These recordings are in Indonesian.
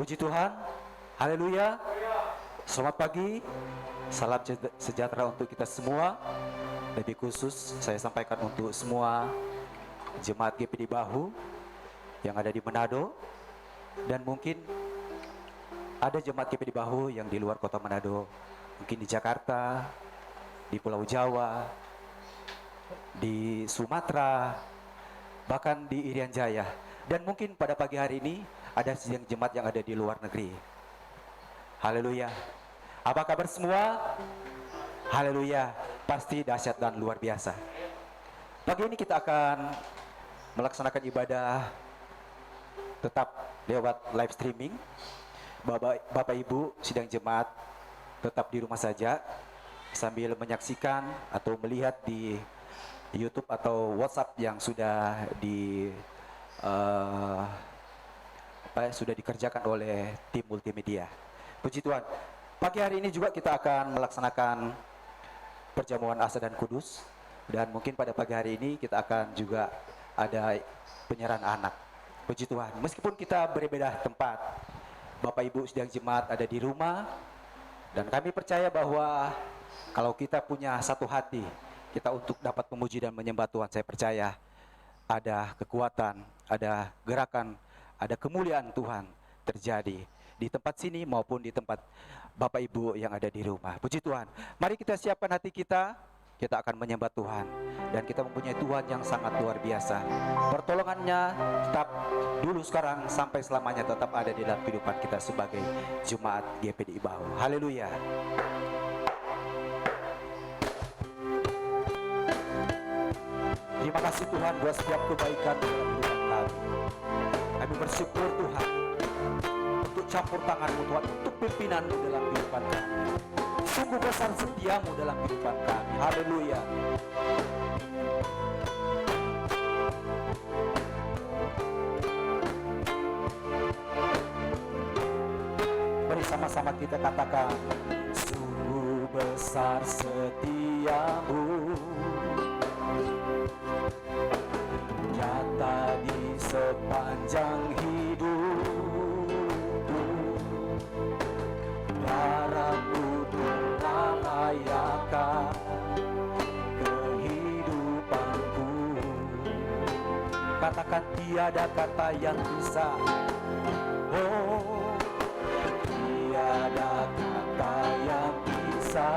Puji Tuhan, haleluya. Selamat pagi, salam sejahtera untuk kita semua. Lebih khusus saya sampaikan untuk semua jemaat GPD Bahu yang ada di Manado, dan mungkin ada jemaat GPD Bahu yang di luar kota Manado, mungkin di Jakarta, di Pulau Jawa, di Sumatera, bahkan di Irian Jaya. Dan mungkin pada pagi hari ini ada yang jemaat yang ada di luar negeri. Haleluya. Apa kabar semua? Haleluya. Pasti dahsyat dan luar biasa. Pagi ini kita akan melaksanakan ibadah tetap lewat live streaming. Bapak Ibu sidang jemaat tetap di rumah saja sambil menyaksikan atau melihat di YouTube atau WhatsApp yang sudah sudah dikerjakan oleh tim multimedia. Puji Tuhan. Pagi hari ini juga kita akan melaksanakan perjamuan asa dan kudus, dan mungkin pada pagi hari ini kita akan juga ada penyerahan anak. Puji Tuhan. Meskipun kita berbeda tempat, Bapak Ibu sidang jemaat ada di rumah, dan kami percaya bahwa kalau kita punya satu hati kita untuk dapat memuji dan menyembah Tuhan, saya percaya ada kekuatan, ada gerakan, ada kemuliaan Tuhan terjadi di tempat sini maupun di tempat Bapak Ibu yang ada di rumah. Puji Tuhan. Mari kita siapkan hati kita akan menyembah Tuhan, dan kita mempunyai Tuhan yang sangat luar biasa. Pertolongannya tetap dulu, sekarang, sampai selamanya tetap ada di dalam kehidupan kita sebagai jemaat GPD Bahu. Haleluya. Terima kasih Tuhan buat setiap kebaikan dalam kehidupan kami. Kami bersyukur Tuhan untuk campur tangan-Mu Tuhan, untuk pimpinan-Mu dalam kehidupan kami. Sungguh besar setiamu dalam kehidupan kami. Haleluya. Mari sama-sama kita katakan, sungguh besar setiamu, nyata di sepanjang hidupku. Darah-Mu telah layakkan kehidupanku. Katakan, tiada kata yang bisa, oh, tiada kata yang bisa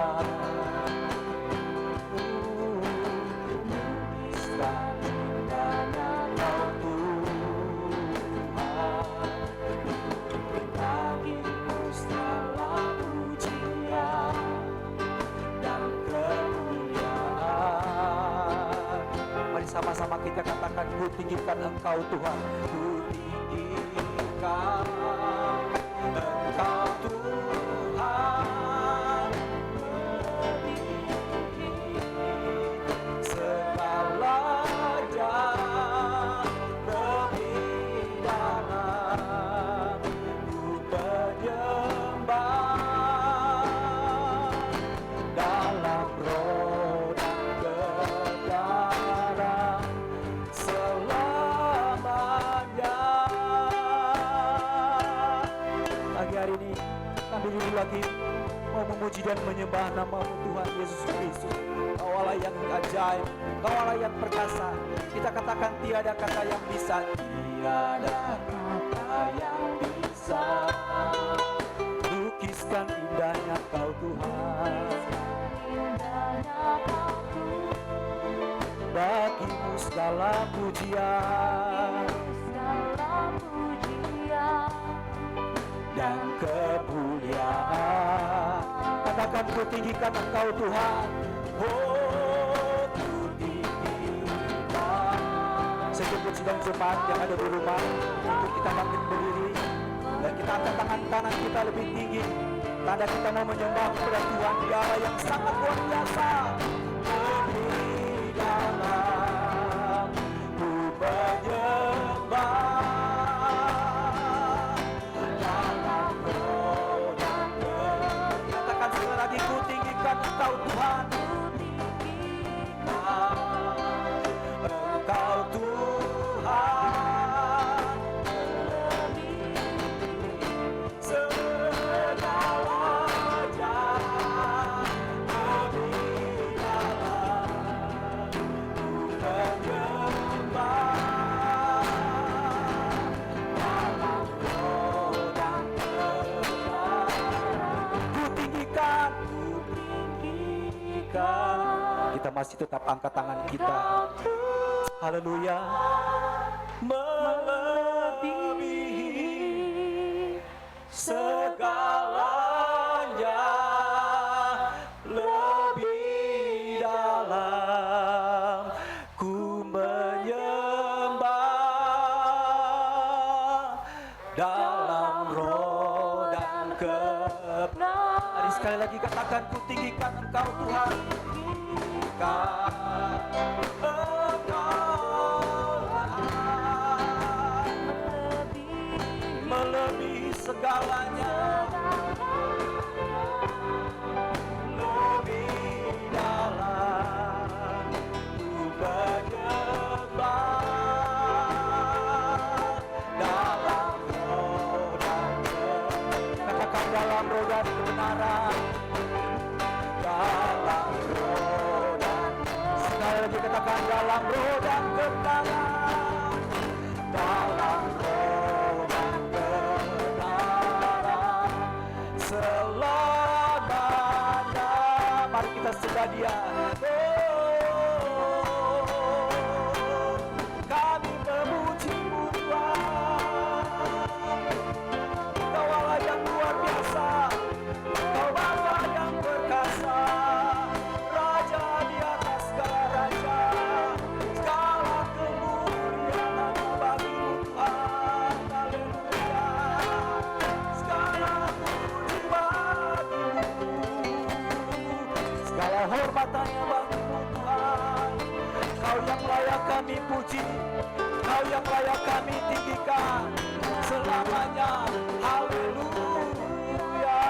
sama-sama kita katakan, ku tinggikan Engkau Tuhan, ku tinggikan Engkau Tuhan, melebihi segala dan kebidanan. Ku penyembah dalam roh dan kebenaran selamanya. Pagi hari ini kami dulu lagi mau memuji dan menyembah nama-Mu Tuhan Yesus Kristus. Kau Allah yang ajaib, Kau Allah yang perkasa. Kita katakan, tiada kata yang bisa, tiada kata yang bisa lukiskan indahnya Kau Tuhan. Bagimu segala pujian dan kemuliaan. Katakan, ku tinggikan Engkau Tuhan, oh, ku tinggikan. Sejumlah sidang jemaat yang ada di rumah, untuk kita bangkit berdiri dan kita angkat tangan kanan kita lebih tinggi, tanda kita mau menyembah kepada Tuhan, Dia yang sangat luar biasa. Lebih dalam ku menyembah, dalam roh dan katakan sekali lagi, ku tinggikan Engkau Tuhan, Engkau Tuhan. masih tetap angkat tangan kita. Haleluya. Melebihi segalanya, lebih dalam ku menyembah dalam roh dan kebenaran. Mari sekali lagi katakan, ku tinggikan Engkau Tuhan. Melebihi segalanya, lebih dalam ku menyembah dalam roh dan kebenaran. Katakan dalam roh dan kebenaran, dalam roh dan kebenaran. Sekali lagi katakan dalam roh dan kebenaran, dalam roh dan kebenaran selamanya. Mari kita sembah Dia. Kami memuji-Mu Tuhan. Kau Allah yang luar biasa, Kau Allah yang perkasa, Raja di atas segala raja. Segala kemuliaan bagi-Mu Tuhan. Haleluya. Segala puji bagi-Mu, segala hormat hanya bagi-Mu Tuhan. Kau yang layak kami puji, Kau yang layak kami tinggikan selamanya. Haleluya.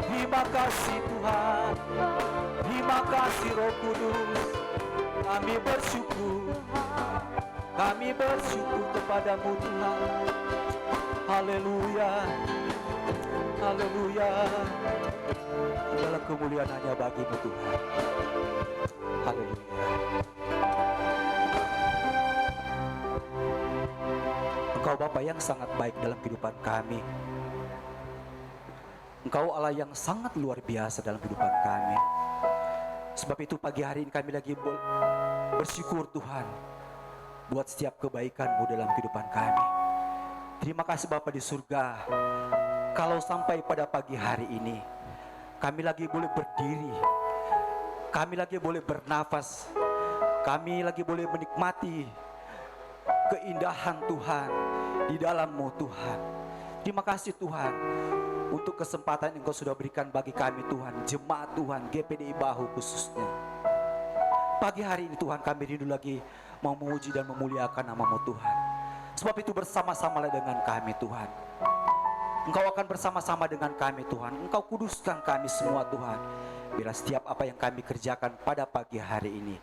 Terima kasih Tuhan, terima kasih Roh Kudus. Kami bersyukur kepadamu Tuhan. Haleluya, haleluya. Segala kemuliaan hanya bagi-Mu Tuhan. Haleluya. Engkau Bapa yang sangat baik dalam kehidupan kami. Engkau Allah yang sangat luar biasa dalam kehidupan kami. Sebab itu pagi hari ini kami lagi bersyukur Tuhan buat setiap kebaikan-Mu dalam kehidupan kami. Terima kasih Bapa di surga. Kalau sampai pada pagi hari ini kami lagi boleh berdiri, kami lagi boleh bernafas, kami lagi boleh menikmati keindahan Tuhan di dalam-Mu Tuhan. Terima kasih Tuhan untuk kesempatan yang Engkau sudah berikan bagi kami Tuhan, jemaat Tuhan, GPDI Bahu khususnya. Pagi hari ini Tuhan kami rindu lagi mau memuji dan memuliakan nama-Mu Tuhan. Sebab itu bersama-samalah dengan kami Tuhan. Engkau akan bersama-sama dengan kami Tuhan. Engkau kuduskan kami semua Tuhan. Bila setiap apa yang kami kerjakan pada pagi hari ini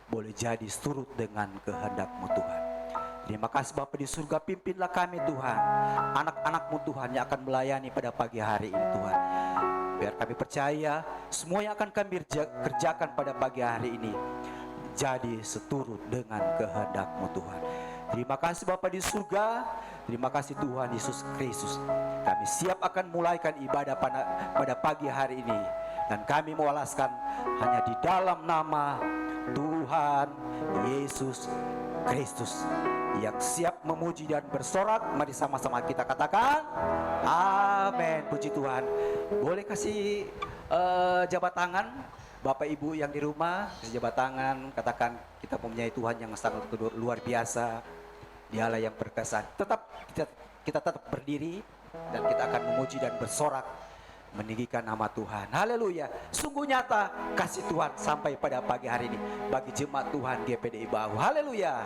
boleh jadi seturut dengan kehendak-Mu Tuhan. Terima kasih Bapa di surga, pimpinlah kami Tuhan, anak-anak-Mu Tuhan yang akan melayani pada pagi hari ini Tuhan. Biar kami percaya semua yang akan kami kerjakan pada pagi hari ini jadi seturut dengan kehendak-Mu Tuhan. Terima kasih Bapa di surga, terima kasih Tuhan Yesus Kristus. Kami siap akan mulaikan ibadah pada pagi hari ini, dan kami mewalaskan hanya di dalam nama Tuhan Yesus Kristus yang siap memuji dan bersorak. Mari sama-sama kita katakan amin. Puji Tuhan. Boleh kasih jabat tangan Bapak Ibu yang di rumah, kasih jabat tangan, katakan kita mempunyai Tuhan yang sangat luar biasa, Dialah yang perkasa. Kita tetap berdiri dan kita akan memuji dan bersorak meninggikan nama Tuhan. Haleluya. Sungguh nyata kasih Tuhan sampai pada pagi hari ini bagi jemaat Tuhan GPDI Bahu. Haleluya.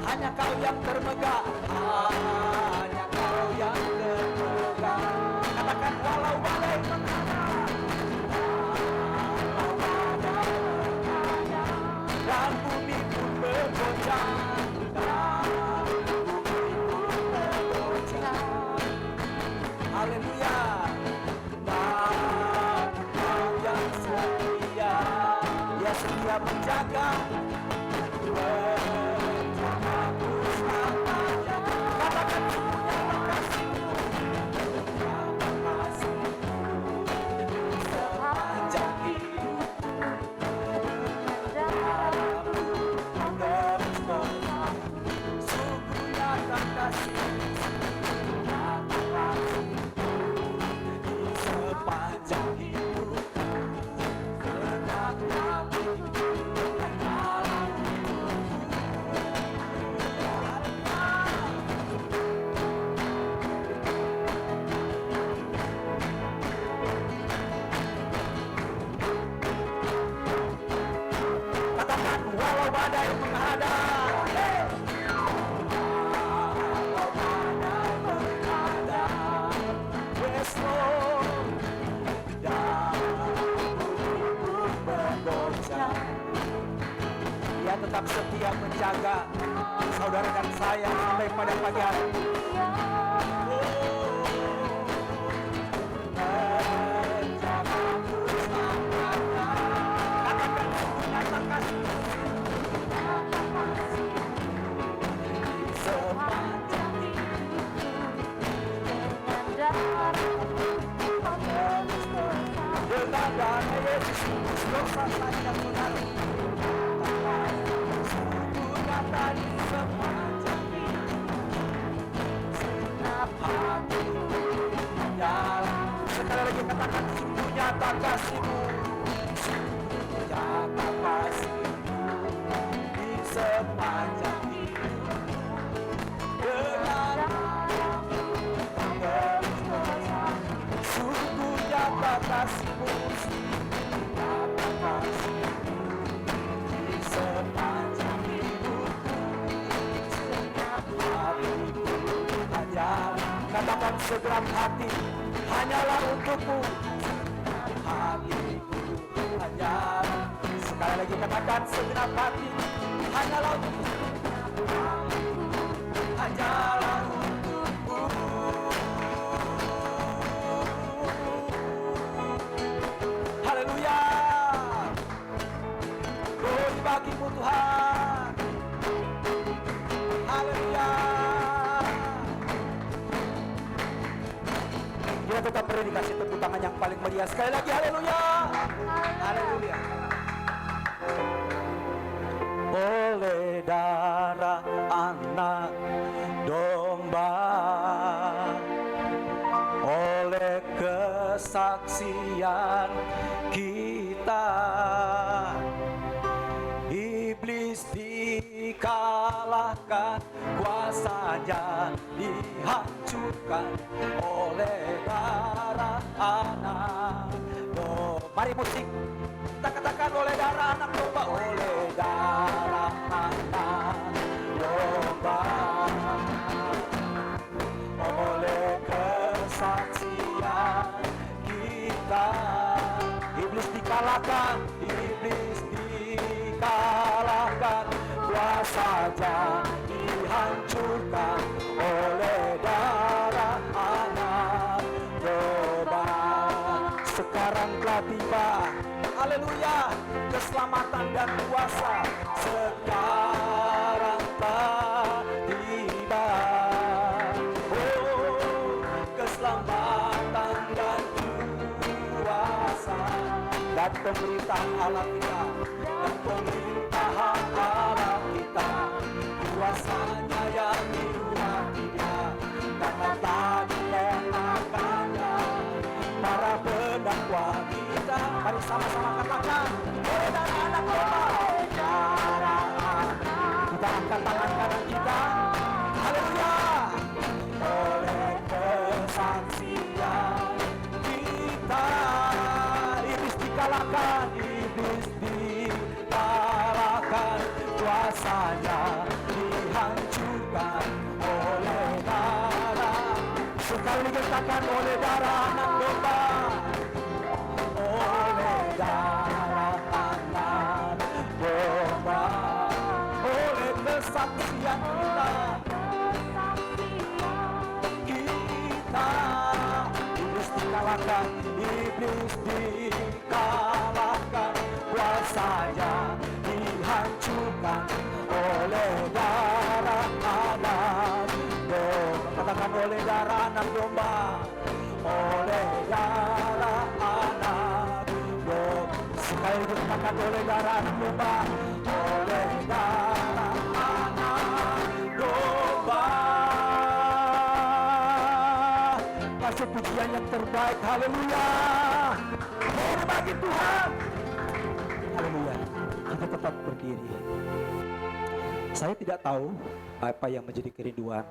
Hanya Kau yang termegah, hanya Kau yang termegah. setia menjaga. Menjagaku selamanya. Katakan terima kasih-Mu. Terima kasih-Mu sepanjang hidup. Sungguh nyata kasih-Mu sepanjang hidup. Katakan walau badai menghadap. Walau badai menghadap. Yes Lord. Dia tetap setia menjaga saudara dan saya sampai pada pagi hari. Katakan terima kasih sepanjang dengan darah Yesus dosa saya mengalir. Sungguh nyata di sepanjang segenap hati menyala. Sekali lagi katakan sungguh nyata kasih-Mu. Sungguh nyata kasih-Mu di sepanjang hidup. Sungguh nyata kasih-Mu, nyata kasih-Mu di sepanjang hidupku, segenap hatiku hanya. Katakan segenap hati hanyalah untukmu, hatiku hanya. Sekali lagi katakan segenap hati hanyalah untukmu, hanyalah untukmu. Haleluya. Glory bagi-Mu Tuhan. Haleluya. Kita tetap beri dikasih tepuk tangan yang paling meriah sekali lagi. Haleluya. Haleluya. Oleh darah anak domba, oleh kesaksian kita, iblis dikalahkan, kuasanya dihancurkan oleh darah anak domba. Mari musik, kita katakan oleh darah anak domba, oleh darah anak domba, oleh kesaksian kita, iblis dikalahkan, iblis dikalahkan, kuasanya dihancurkan oleh darah anak domba. Sekarang telah tiba, haleluya, keselamatan dan kuasa sekarang telah tiba. Oh, keselamatan dan kuasa dan pemerintahan Allah kita, dan pemerintahan Allah kita, kuasanya yang diurapi Dia, karena tadi enakannya para pendakwa kita. Mari sama-sama katakan, oleh darah anak domba, darah anak. Kita angkat tangan kanan kita, haleluya. Oleh kesaksian kita, iblis dikalahkan, iblis dikalahkan, kuasanya dihancurkan oleh darah. Sekali dikatakan oleh darah anak domba, oleh darah anak domba, oleh kesaksian kita, iblis dikalahkan, iblis dikalahkan, awal saja dihancurkan oleh darah anak domba. Katakan oleh darah anak domba, oleh darah anak domba. Sekali lagi katakan oleh darah anak domba, oleh darah anak domba. Kasih pujian yang terbaik, haleluya. Mohon bagi Tuhan, haleluya. Kita tetap berdiri. Saya tidak tahu apa yang menjadi kerinduan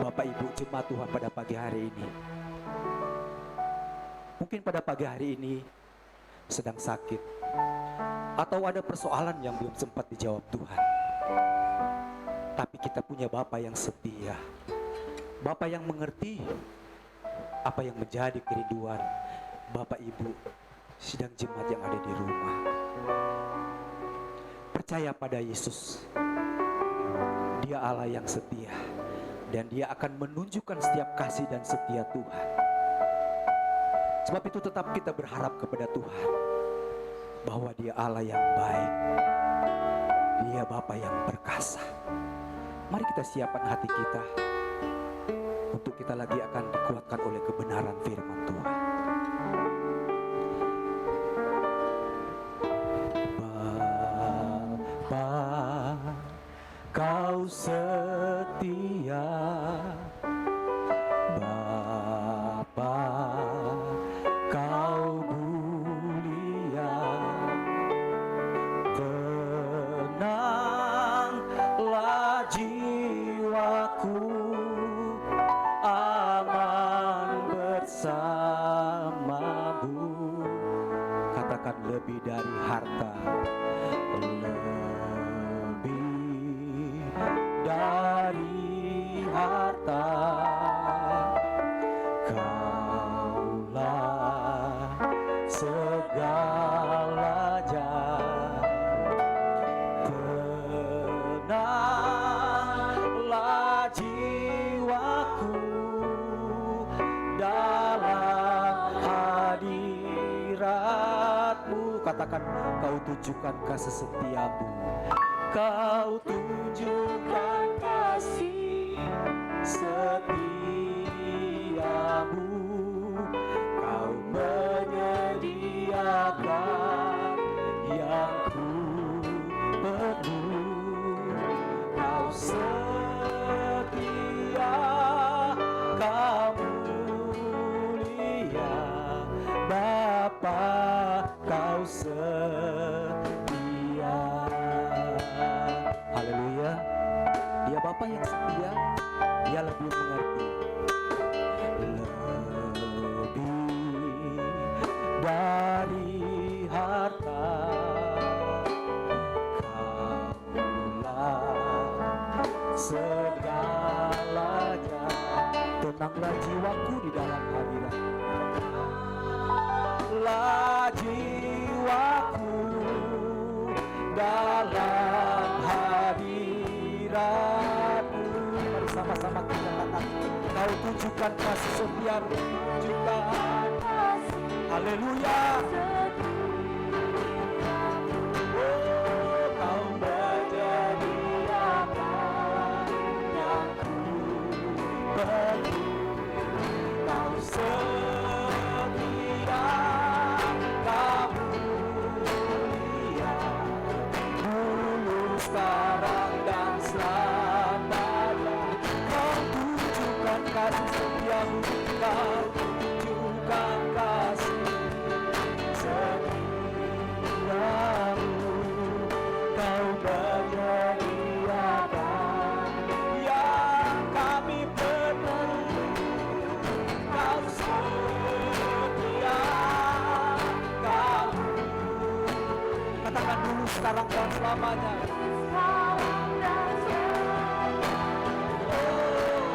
Bapak Ibu jemaat Tuhan pada pagi hari ini. Mungkin pada pagi hari ini sedang sakit, atau ada persoalan yang belum sempat dijawab Tuhan. Tapi kita punya Bapa yang setia, Bapa yang mengerti apa yang menjadi kerinduan Bapak Ibu sidang jemaat yang ada di rumah. Percaya pada Yesus. Dia Allah yang setia, dan Dia akan menunjukkan setiap kasih dan setia Tuhan. Sebab itu tetap kita berharap kepada Tuhan bahwa Dia Allah yang baik, Dia Bapa yang perkasa. Mari kita siapkan hati kita untuk kita lagi akan dikuatkan oleh kebenaran firman Tuhan. Bapa, Kau setia, Bapa, Kau mulia. Tenanglah jiwaku, aman bersamamu. Katakan lebih dari harta, lebih dari harta, Kaulah segalanya. Tenanglah jiwaku dalam hadirat-Mu. Katakan, Kau tunjukkan kasih setiamu, Kau tunjukkan kasih setiamu, Kau menyediakan yang ku perlu. Kau setia, Kau mulia, Bapa, Kau setia. Haleluya. Dia Bapa yang setia, Dia lebih mengerti, lebih dari harta, Kaulah segalanya. Tenanglah jiwaku di dalam hadirat, tenanglah jiwaku dalam hadirat-Mu. Mari sama-sama kita katakan, Kau tunjukkan kasih setiamu, tunjukkan kasih. Haleluya. Oh, Kau menyediakan yang ku perlu. Kau setia, Kau mulia, dulu, sekarang, dan selamanya. Kau tunjukkan kasih setiamu, Kau tunjukkan kasih setiamu, Kau menyediakan yang kami perlu. Kau setia, Kau. Katakan dulu, sekarang, dan selamanya. Oh,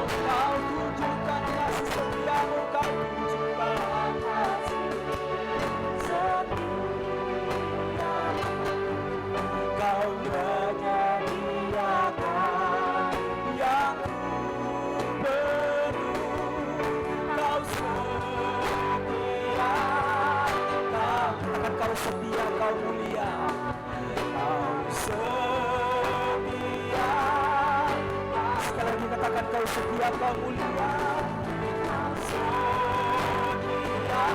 Kau tunjukkan kasih setiamu, Kau tunjukkan kasih setiamu, Kau menyediakan yang ku perlu. Kau setia, Kau. Katakan, Kau setia, kau mulia, kau setia. Sekali lagi katakan kau setia, kau mulia, kau setia,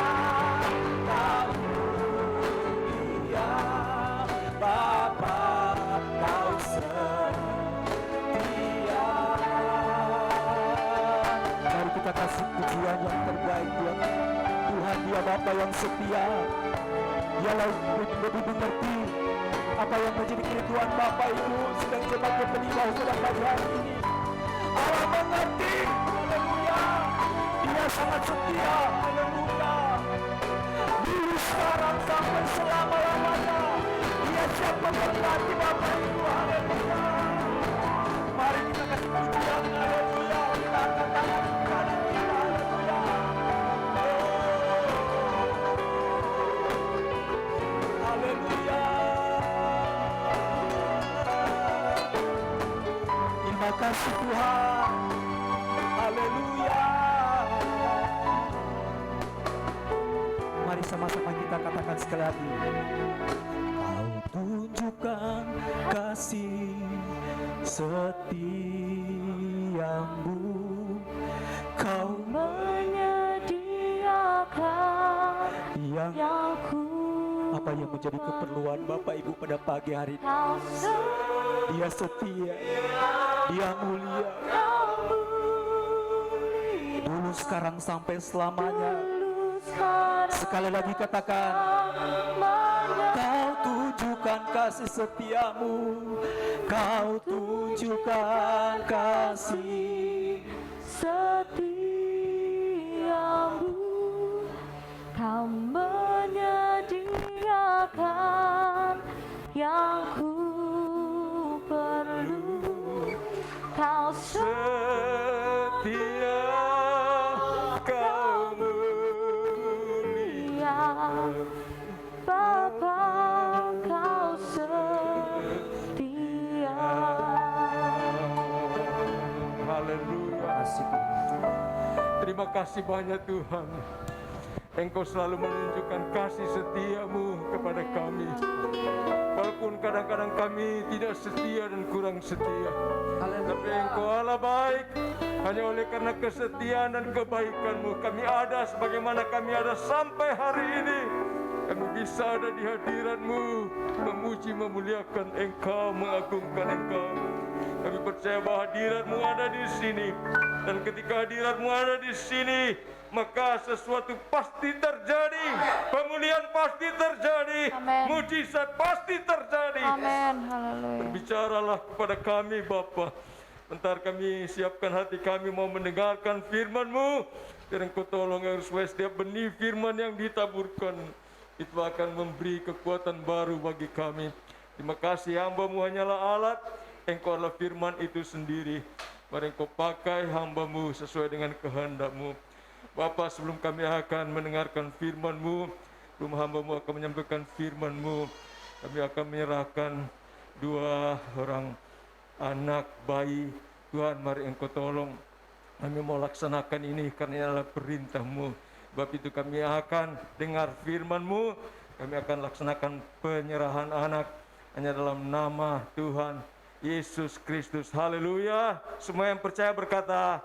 kau mulia, Bapa, kau setia. Mari kita kasih pujian yang terbaik buat Tuhan. Dia Bapa yang setia. Dialah lebih mengerti apa yang menjadi kehidupan Bapa Ibu sedang jemaat penyembah sedang pagi hari ini. Allah mengerti, haleluya. Dia sangat setia, haleluya. Dulu, sekarang, sampai selama-lamanya. Dia siap memberkati Bapa Ibu, haleluya. Mari kita kasih pujian, haleluya. Kita angkat tangan kanan kita, haleluya. Haleluya. Terima kasih Tuhan. Haleluya. Mari sama-sama kita katakan sekali lagi. Kau tunjukkan kasih setiamu. Kau menyediakan yang apa yang menjadi keperluan Bapak Ibu pada pagi hari ini. Dia setia, Dia mulia, dulu, sekarang, sampai selamanya. Sekali lagi katakan, kau tunjukkan kasih setiamu, kau tunjukkan kasih setiamu, kau menyediakan yang ku perlu. Kau setia, kau mulia, Bapa, kau setia. Haleluya. Terima kasih banyak Tuhan. Engkau selalu menunjukkan kasih setiamu kepada kami. Walaupun kadang-kadang kami tidak setia dan kurang setia. Tapi Engkau Allah baik. Hanya oleh karena kesetiaan dan kebaikanmu kami ada sebagaimana kami ada sampai hari ini. Kami bisa ada di hadirat-Mu, memuji, memuliakan Engkau, mengagungkan Engkau. Kami percaya bahwa hadirat-Mu ada di sini. Dan ketika hadirat-Mu ada di sini, maka sesuatu pasti terjadi. Pemulihan pasti terjadi. Amen. Mujizat pasti terjadi. Amin. Haleluya. Bicaralah kepada kami Bapa. Bentar kami siapkan hati kami mau mendengarkan firman-Mu. Dan Engkau tolong yang supaya setiap benih firman yang ditaburkan itu akan memberi kekuatan baru bagi kami. Terima kasih, hamba-Mu hanyalah alat. Engkau adalah firman itu sendiri. Mari Engkau pakai hamba-Mu sesuai dengan kehendak-Mu. Bapa, sebelum kami akan mendengarkan firman-Mu, sebelum hamba-Mu akan menyampaikan firman-Mu, kami akan menyerahkan 2 orang anak bayi. Tuhan, mari Engkau tolong kami mau laksanakan ini karena ini adalah perintah-Mu. Sebab itu kami akan dengar firman-Mu, kami akan laksanakan penyerahan anak hanya dalam nama Tuhan Yesus Kristus. Haleluya. Semua yang percaya berkata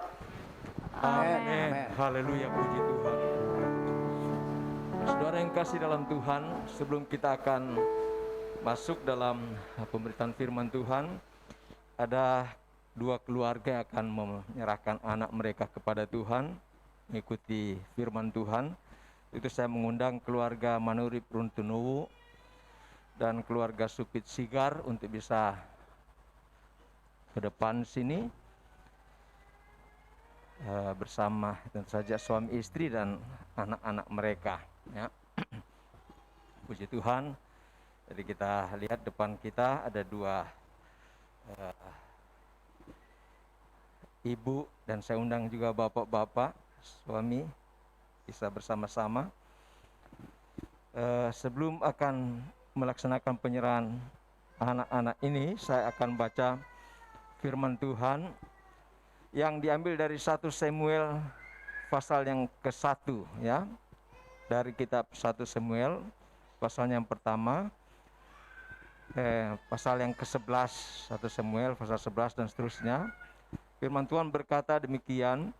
amin. Haleluya, puji Tuhan. Saudara yang kasih dalam Tuhan, sebelum kita akan masuk dalam pemberitaan firman Tuhan, ada 2 keluarga yang akan menyerahkan anak mereka kepada Tuhan, mengikuti firman Tuhan. Itu saya mengundang keluarga Manurip Runtunuwu dan keluarga Supit Sigar untuk bisa ke depan sini bersama tentu saja suami istri dan anak-anak mereka, ya. Puji Tuhan. Jadi kita lihat depan kita ada 2 ibu, dan saya undang juga bapak-bapak, suami, bisa bersama-sama. Sebelum akan melaksanakan penyerahan anak-anak ini, saya akan baca firman Tuhan yang diambil dari 1 Samuel pasal yang ke-1, ya. Dari kitab 1 Samuel pasalnya yang pertama, pasal yang ke-11, 1 Samuel pasal 11 dan seterusnya. Firman Tuhan berkata demikian,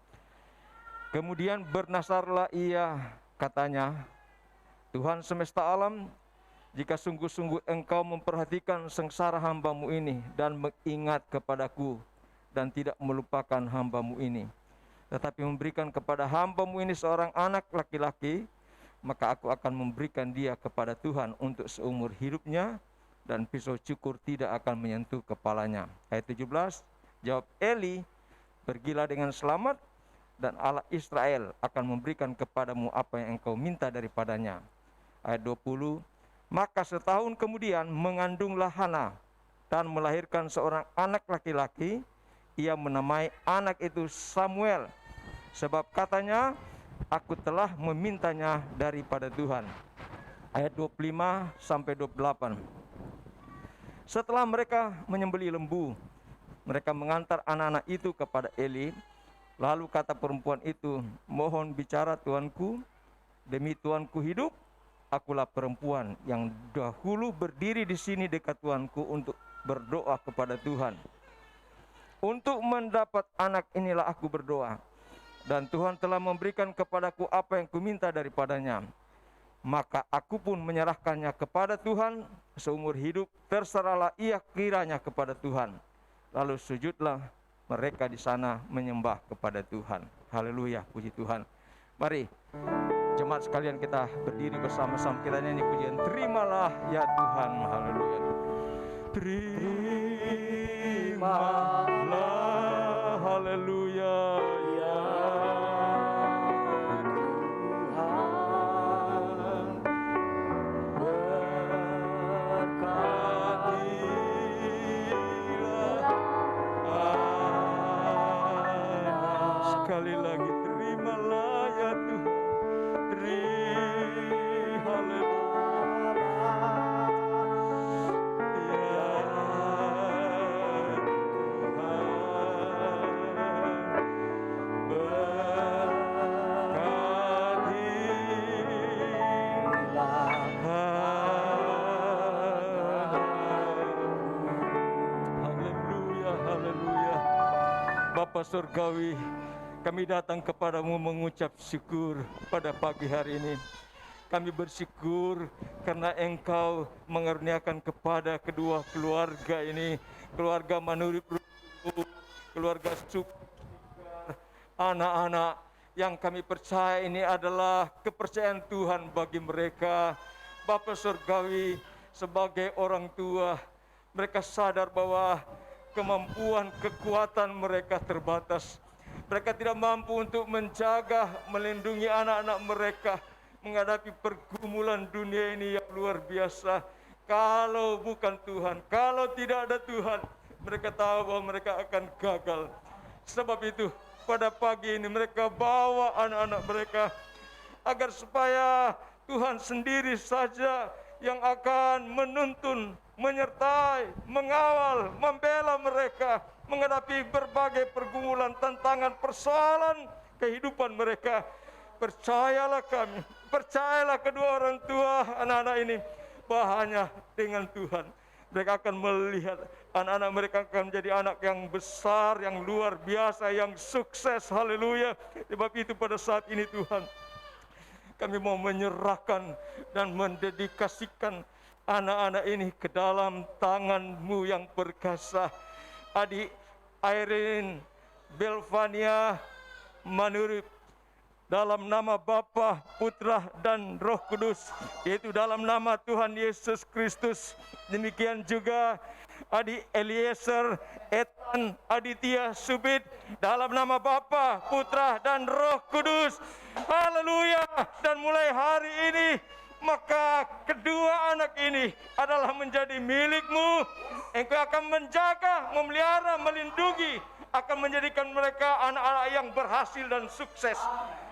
kemudian bernasarlah ia, katanya, Tuhan semesta alam, jika sungguh-sungguh engkau memperhatikan sengsara hamba-Mu ini dan mengingat kepadaku dan tidak melupakan hamba-Mu ini, tetapi memberikan kepada hamba-Mu ini seorang anak laki-laki, maka aku akan memberikan dia kepada Tuhan untuk seumur hidupnya, dan pisau cukur tidak akan menyentuh kepalanya. Ayat 17, jawab Eli, pergilah dengan selamat, dan Allah Israel akan memberikan kepadamu apa yang engkau minta daripadanya. Ayat 20, maka setahun kemudian mengandunglah Hana dan melahirkan seorang anak laki-laki. Ia menamai anak itu Samuel, sebab katanya, aku telah memintanya daripada Tuhan. Ayat 25 sampai 28. Setelah mereka menyembelih lembu, mereka mengantar anak-anak itu kepada Eli. Lalu kata perempuan itu, mohon bicara tuanku, demi tuanku hidup, akulah perempuan yang dahulu berdiri di sini dekat tuanku untuk berdoa kepada Tuhan. Untuk mendapat anak inilah aku berdoa, dan Tuhan telah memberikan kepadaku apa yang kuminta daripadanya. Maka aku pun menyerahkannya kepada Tuhan seumur hidup, terserahlah ia kiranya kepada Tuhan. Lalu sujudlah mereka di sana menyembah kepada Tuhan. Haleluya, puji Tuhan. Mari jemaat sekalian kita berdiri bersama-sama, kita nyanyi pujian Terimalah ya Tuhan. Haleluya. Terimalah, haleluya ya sekali lagi, terimalah ya Tuhan. Haleluya, haleluya. Bapa Surgawi, kami datang kepadamu mengucap syukur pada pagi hari ini. Kami bersyukur karena Engkau mengaruniakan kepada kedua keluarga ini, keluarga Manurip, keluarga Sukar, anak-anak yang kami percaya ini adalah kepercayaan Tuhan bagi mereka. Bapa Surgawi, sebagai orang tua, mereka sadar bahwa kemampuan, kekuatan mereka terbatas. Mereka tidak mampu untuk menjaga, melindungi anak-anak mereka menghadapi pergumulan dunia ini yang luar biasa. Kalau bukan Tuhan, kalau tidak ada Tuhan, mereka tahu bahwa mereka akan gagal. Sebab itu, pada pagi ini mereka bawa anak-anak mereka agar supaya Tuhan sendiri saja yang akan menuntun, menyertai, mengawal, membela mereka menghadapi berbagai pergumulan, tantangan, persoalan kehidupan mereka. Percayalah kami, percayalah kedua orang tua anak-anak ini, bahwa hanya dengan Tuhan mereka akan melihat anak-anak mereka akan menjadi anak yang besar, yang luar biasa, yang sukses. Haleluya. Sebab itu pada saat ini Tuhan, kami mau menyerahkan dan mendedikasikan anak-anak ini ke dalam tangan-Mu yang perkasa. Adik Irene Belvania Manurip, dalam nama Bapa, Putra, dan Roh Kudus, yaitu dalam nama Tuhan Yesus Kristus. Demikian juga adik Eliezer Ethan Aditya Subit, dalam nama Bapa, Putra, dan Roh Kudus. Haleluya. Dan mulai hari ini, maka kedua anak ini adalah menjadi milik-Mu. Engkau akan menjaga, memelihara, melindungi, akan menjadikan mereka anak-anak yang berhasil dan sukses.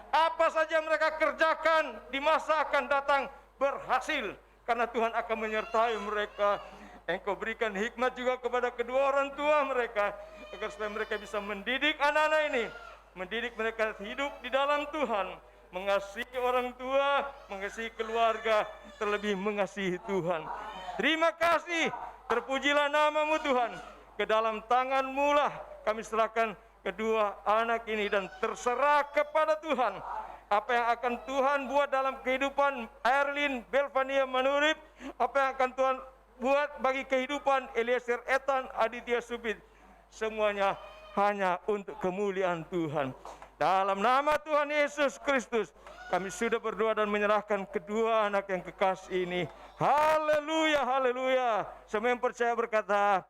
Apa saja mereka kerjakan di masa akan datang berhasil, karena Tuhan akan menyertai mereka. Engkau berikan hikmat juga kepada kedua orang tua mereka, agar supaya mereka bisa mendidik anak-anak ini, mendidik mereka hidup di dalam Tuhan, mengasihi orang tua, mengasihi keluarga, terlebih mengasihi Tuhan. Terima kasih, terpujilah nama-Mu Tuhan. Ke dalam tangan-Mu lah kami serahkan kedua anak ini dan terserah kepada Tuhan. Apa yang akan Tuhan buat dalam kehidupan Erlin Belvania Manurip, apa yang akan Tuhan buat bagi kehidupan Eliezer Etan Aditya Subit, semuanya hanya untuk kemuliaan Tuhan. Dalam nama Tuhan Yesus Kristus, kami sudah berdoa dan menyerahkan kedua anak yang kekasih ini. Haleluya, haleluya. Semua yang percaya berkata,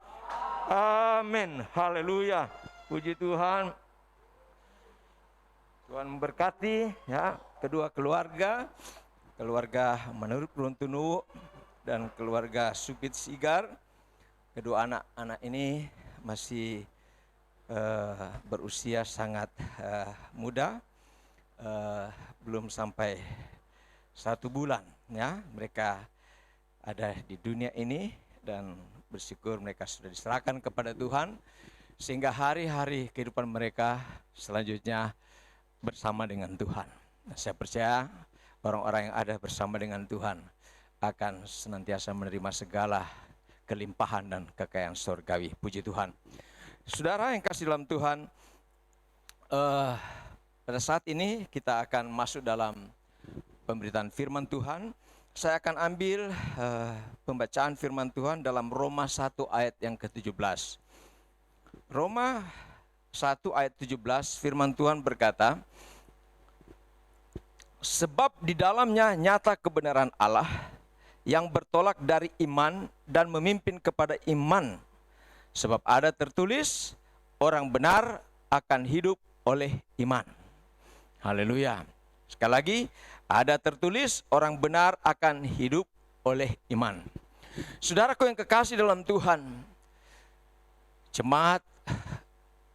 amin, haleluya. Puji Tuhan. Tuhan memberkati ya kedua keluarga Manurip Runtunu dan keluarga Subit Sigar. Kedua anak-anak ini masih berusia sangat muda, belum sampai 1 bulan ya mereka ada di dunia ini, dan bersyukur mereka sudah diserahkan kepada Tuhan sehingga hari-hari kehidupan mereka selanjutnya bersama dengan Tuhan. Saya percaya orang-orang yang ada bersama dengan Tuhan akan senantiasa menerima segala kelimpahan dan kekayaan surgawi. Puji Tuhan. Saudara yang kasih dalam Tuhan, pada saat ini kita akan masuk dalam pemberitaan firman Tuhan. Saya akan ambil pembacaan firman Tuhan dalam Roma 1 ayat yang ke-17. Roma 1 ayat 17 firman Tuhan berkata, sebab di dalamnya nyata kebenaran Allah yang bertolak dari iman dan memimpin kepada iman. Sebab ada tertulis, orang benar akan hidup oleh iman. Haleluya. Sekali lagi, ada tertulis, orang benar akan hidup oleh iman. Saudaraku yang kekasih dalam Tuhan, jemaat,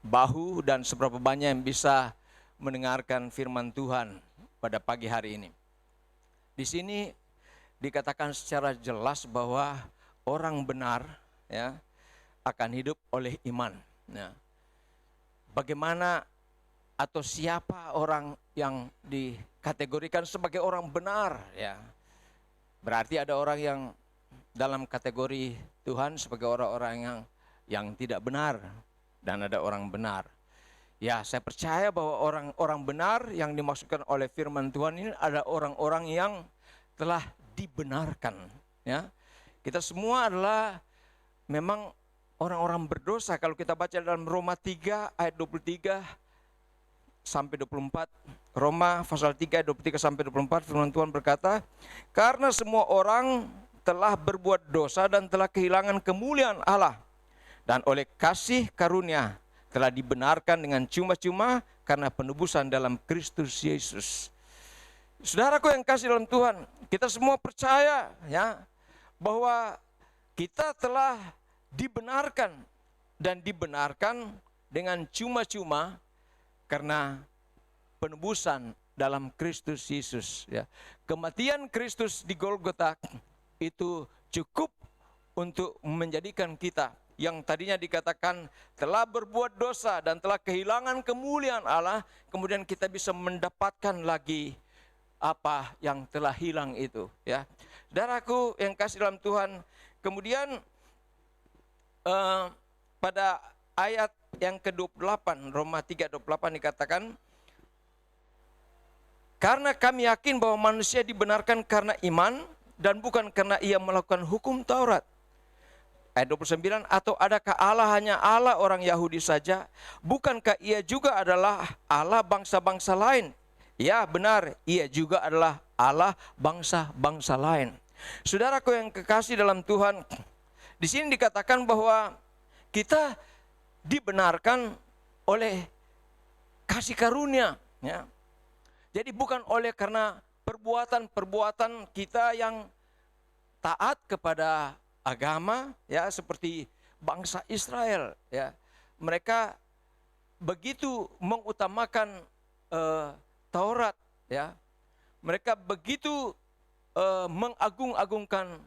bahu dan seberapa banyak yang bisa mendengarkan firman Tuhan pada pagi hari ini. Di sini dikatakan secara jelas bahwa orang benar ya akan hidup oleh iman. Nah, bagaimana atau siapa orang yang dikategorikan sebagai orang benar ya? Berarti ada orang yang dalam kategori Tuhan sebagai orang-orang yang tidak benar, dan ada orang benar. Ya, saya percaya bahwa orang-orang benar yang dimaksudkan oleh firman Tuhan ini ada orang-orang yang telah dibenarkan ya. Kita semua adalah memang orang-orang berdosa. Kalau kita baca dalam Roma 3 ayat 23 sampai 24, Roma pasal 3 ayat 23 sampai 24, firman Tuhan berkata, karena semua orang telah berbuat dosa dan telah kehilangan kemuliaan Allah, dan oleh kasih karunia telah dibenarkan dengan cuma-cuma karena penebusan dalam Kristus Yesus. Saudaraku yang kasih dalam Tuhan, kita semua percaya ya bahwa kita telah dibenarkan, dan dibenarkan dengan cuma-cuma karena penebusan dalam Kristus Yesus ya. Kematian Kristus di Golgota itu cukup untuk menjadikan kita yang tadinya dikatakan telah berbuat dosa dan telah kehilangan kemuliaan Allah, kemudian kita bisa mendapatkan lagi apa yang telah hilang itu ya. Saudaraku yang kasih dalam Tuhan, kemudian pada ayat yang ke-28 Roma 3:28 dikatakan, karena kami yakin bahwa manusia dibenarkan karena iman dan bukan karena ia melakukan hukum Taurat. Ayat 29, atau adakah Allah hanya Allah orang Yahudi saja? Bukankah ia juga adalah Allah bangsa-bangsa lain? Ya benar, ia juga adalah Allah bangsa-bangsa lain. Saudaraku yang kekasih dalam Tuhan, di sini dikatakan bahwa kita dibenarkan oleh kasih karunia ya. Jadi bukan oleh karena perbuatan-perbuatan kita yang taat kepada agama ya, seperti bangsa Israel ya. Mereka begitu mengutamakan Taurat ya. Mereka begitu mengagung-agungkan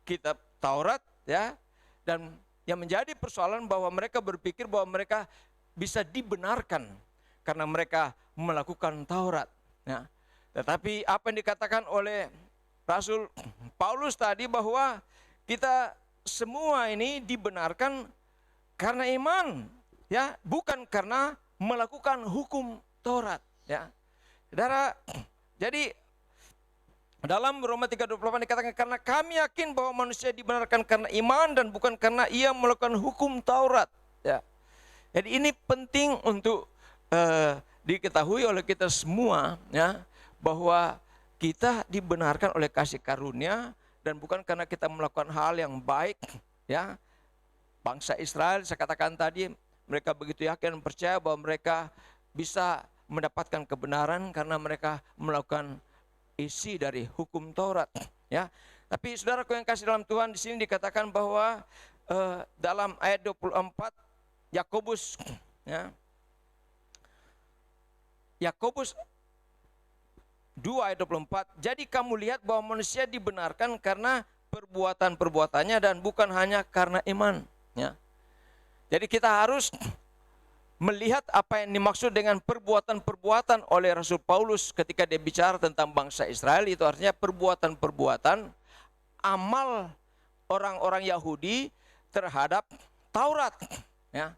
kitab Taurat ya, dan yang menjadi persoalan bahwa mereka berpikir bahwa mereka bisa dibenarkan karena mereka melakukan Taurat ya. Tetapi apa yang dikatakan oleh Rasul Paulus tadi bahwa kita semua ini dibenarkan karena iman, ya, bukan karena melakukan hukum Taurat, ya. Saudara, jadi dalam Roma 3:28 dikatakan karena kami yakin bahwa manusia dibenarkan karena iman dan bukan karena ia melakukan hukum Taurat, ya. Jadi ini penting untuk diketahui oleh kita semua, ya, bahwa kita dibenarkan oleh kasih karunia dan bukan karena kita melakukan hal yang baik, ya. Bangsa Israel, saya katakan tadi, mereka begitu yakin dan percaya bahwa mereka bisa mendapatkan kebenaran karena mereka melakukan isi dari hukum Taurat, ya. Tapi saudaraku yang kasih dalam Tuhan, di sini dikatakan bahwa dalam ayat 24 Yakobus, ya, Yakobus 2 ayat 24, jadi kamu lihat bahwa manusia dibenarkan karena perbuatan-perbuatannya dan bukan hanya karena iman, ya. Jadi kita harus melihat apa yang dimaksud dengan perbuatan-perbuatan oleh Rasul Paulus ketika dia bicara tentang bangsa Israel. Itu artinya perbuatan-perbuatan amal orang-orang Yahudi terhadap Taurat, ya.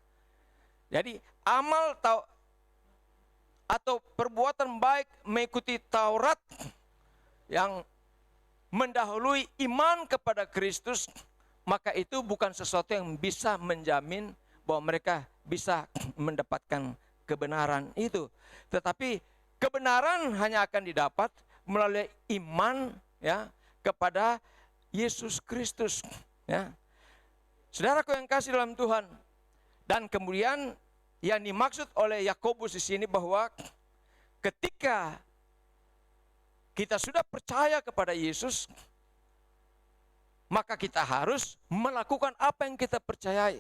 Jadi amal atau perbuatan baik mengikuti Taurat yang mendahului iman kepada Kristus, maka itu bukan sesuatu yang bisa menjamin bahwa mereka bisa mendapatkan kebenaran itu. Tetapi kebenaran hanya akan didapat melalui iman, ya, kepada Yesus Kristus, ya. Saudaraku yang kasih dalam Tuhan, dan kemudian yang dimaksud oleh Yakobus di sini bahwa ketika kita sudah percaya kepada Yesus, maka kita harus melakukan apa yang kita percayai.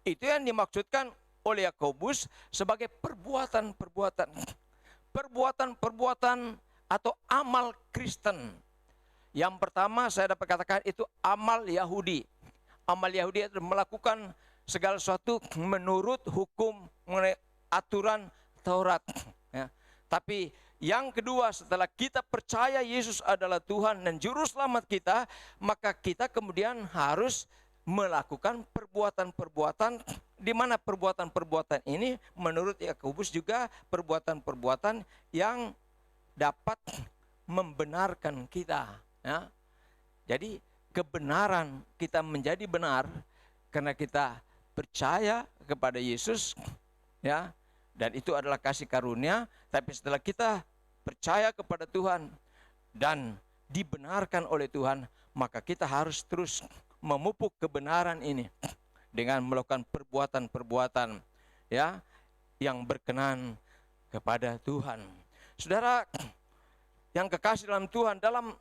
Itu yang dimaksudkan oleh Yakobus sebagai perbuatan-perbuatan. Perbuatan-perbuatan atau amal Kristen. Yang pertama saya dapat katakan itu amal Yahudi. Amal Yahudi itu melakukan segala sesuatu menurut hukum, mengenai aturan Taurat, ya. Tapi yang kedua, setelah kita percaya Yesus adalah Tuhan dan Juru Selamat kita, maka kita kemudian harus melakukan perbuatan-perbuatan, di mana perbuatan-perbuatan ini menurut Yakobus juga perbuatan-perbuatan yang dapat membenarkan kita, ya. Jadi kebenaran kita menjadi benar karena kita percaya kepada Yesus, ya, dan itu adalah kasih karunia. Tapi setelah kita percaya kepada Tuhan dan dibenarkan oleh Tuhan, maka kita harus terus memupuk kebenaran ini dengan melakukan perbuatan-perbuatan, ya, yang berkenan kepada Tuhan. Saudara yang kekasih dalam Tuhan, dalam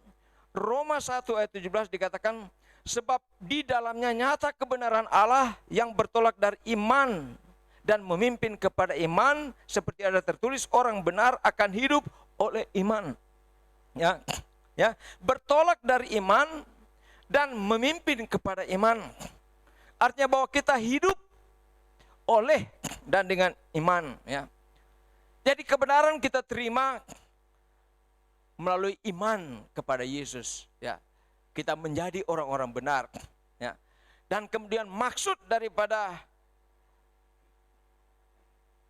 Roma 1 ayat 17 dikatakan, sebab di dalamnya nyata kebenaran Allah yang bertolak dari iman dan memimpin kepada iman, seperti ada tertulis, orang benar akan hidup oleh iman. Ya, ya, bertolak dari iman dan memimpin kepada iman. Artinya bahwa kita hidup oleh dan dengan iman, ya. Jadi kebenaran kita terima melalui iman kepada Yesus, ya. Kita menjadi orang-orang benar, ya. Dan kemudian maksud daripada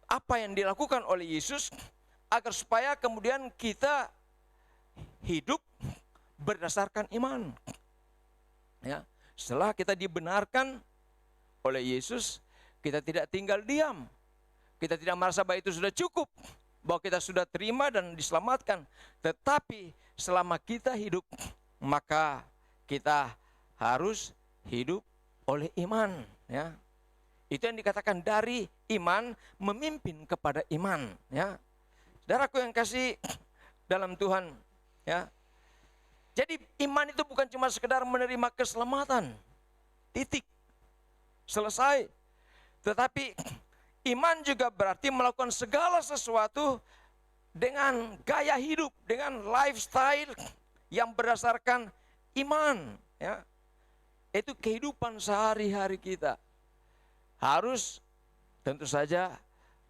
apa yang dilakukan oleh Yesus agar supaya kemudian kita hidup berdasarkan iman, ya. Setelah kita dibenarkan oleh Yesus, kita tidak tinggal diam. Kita tidak merasa bahwa itu sudah cukup, bahwa kita sudah terima dan diselamatkan. Tetapi selama kita hidup, maka kita harus hidup oleh iman, ya. Itu yang dikatakan dari iman memimpin kepada iman, ya. Saudaraku yang kasih dalam Tuhan, ya. Jadi iman itu bukan cuma sekedar menerima keselamatan, titik, selesai. Tetapi iman juga berarti melakukan segala sesuatu dengan gaya hidup, dengan lifestyle yang berdasarkan iman, ya. Itu kehidupan sehari-hari kita. Harus tentu saja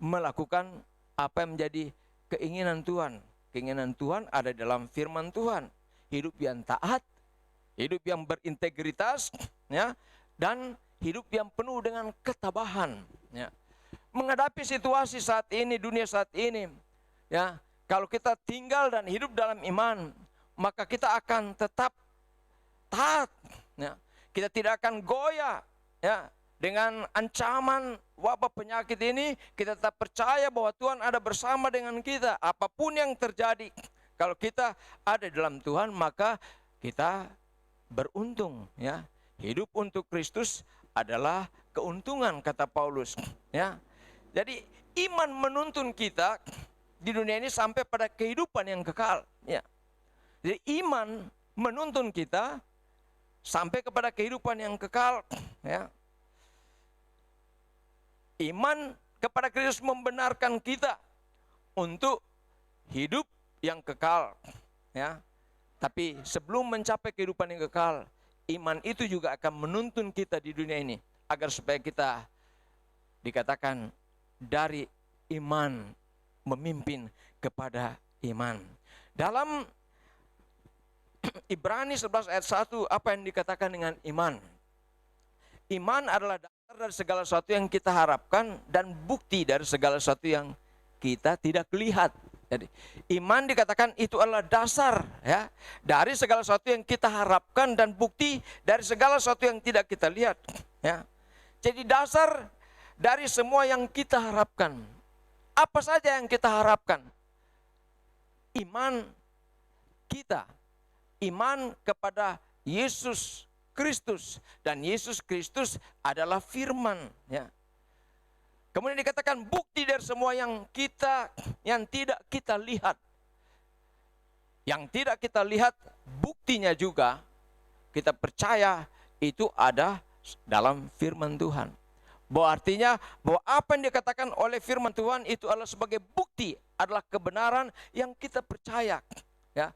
melakukan apa yang menjadi keinginan Tuhan. keinginan Tuhan ada dalam firman Tuhan. Hidup yang taat, hidup yang berintegritas, ya, dan hidup yang penuh dengan ketabahan, ya. Menghadapi situasi saat ini, dunia saat ini, ya, kalau kita tinggal dan hidup dalam iman, maka kita akan tetap taat, ya. Kita tidak akan goyah, ya, dengan ancaman wabah penyakit ini. Kita tetap percaya bahwa Tuhan ada bersama dengan kita. Apapun yang terjadi, kalau kita ada dalam Tuhan, maka kita beruntung, ya. Hidup untuk Kristus adalah keuntungan, kata Paulus, ya. Jadi iman menuntun kita di dunia ini sampai pada kehidupan yang kekal, ya. Jadi iman menuntun kita sampai kepada kehidupan yang kekal, ya. Iman kepada Kristus membenarkan kita untuk hidup yang kekal, ya. Tapi sebelum mencapai kehidupan yang kekal, iman itu juga akan menuntun kita di dunia ini agar supaya kita dikatakan dari iman memimpin kepada iman. Dalam Ibrani 11 ayat 1, apa yang dikatakan dengan iman? Iman adalah dasar dari segala sesuatu yang kita harapkan dan bukti dari segala sesuatu yang kita tidak lihat. Jadi iman dikatakan itu adalah dasar, ya, dari segala sesuatu yang kita harapkan dan bukti dari segala sesuatu yang tidak kita lihat, ya. Jadi dasar dari semua yang kita harapkan. Apa saja yang kita harapkan? Iman kita, iman kepada Yesus Kristus, dan Yesus Kristus adalah firman, ya. Kemudian dikatakan bukti dari semua yang tidak kita lihat. Yang tidak kita lihat, buktinya juga kita percaya itu ada dalam firman Tuhan. Bahwa artinya bahwa apa yang dikatakan oleh firman Tuhan itu adalah sebagai bukti, adalah kebenaran yang kita percaya, ya.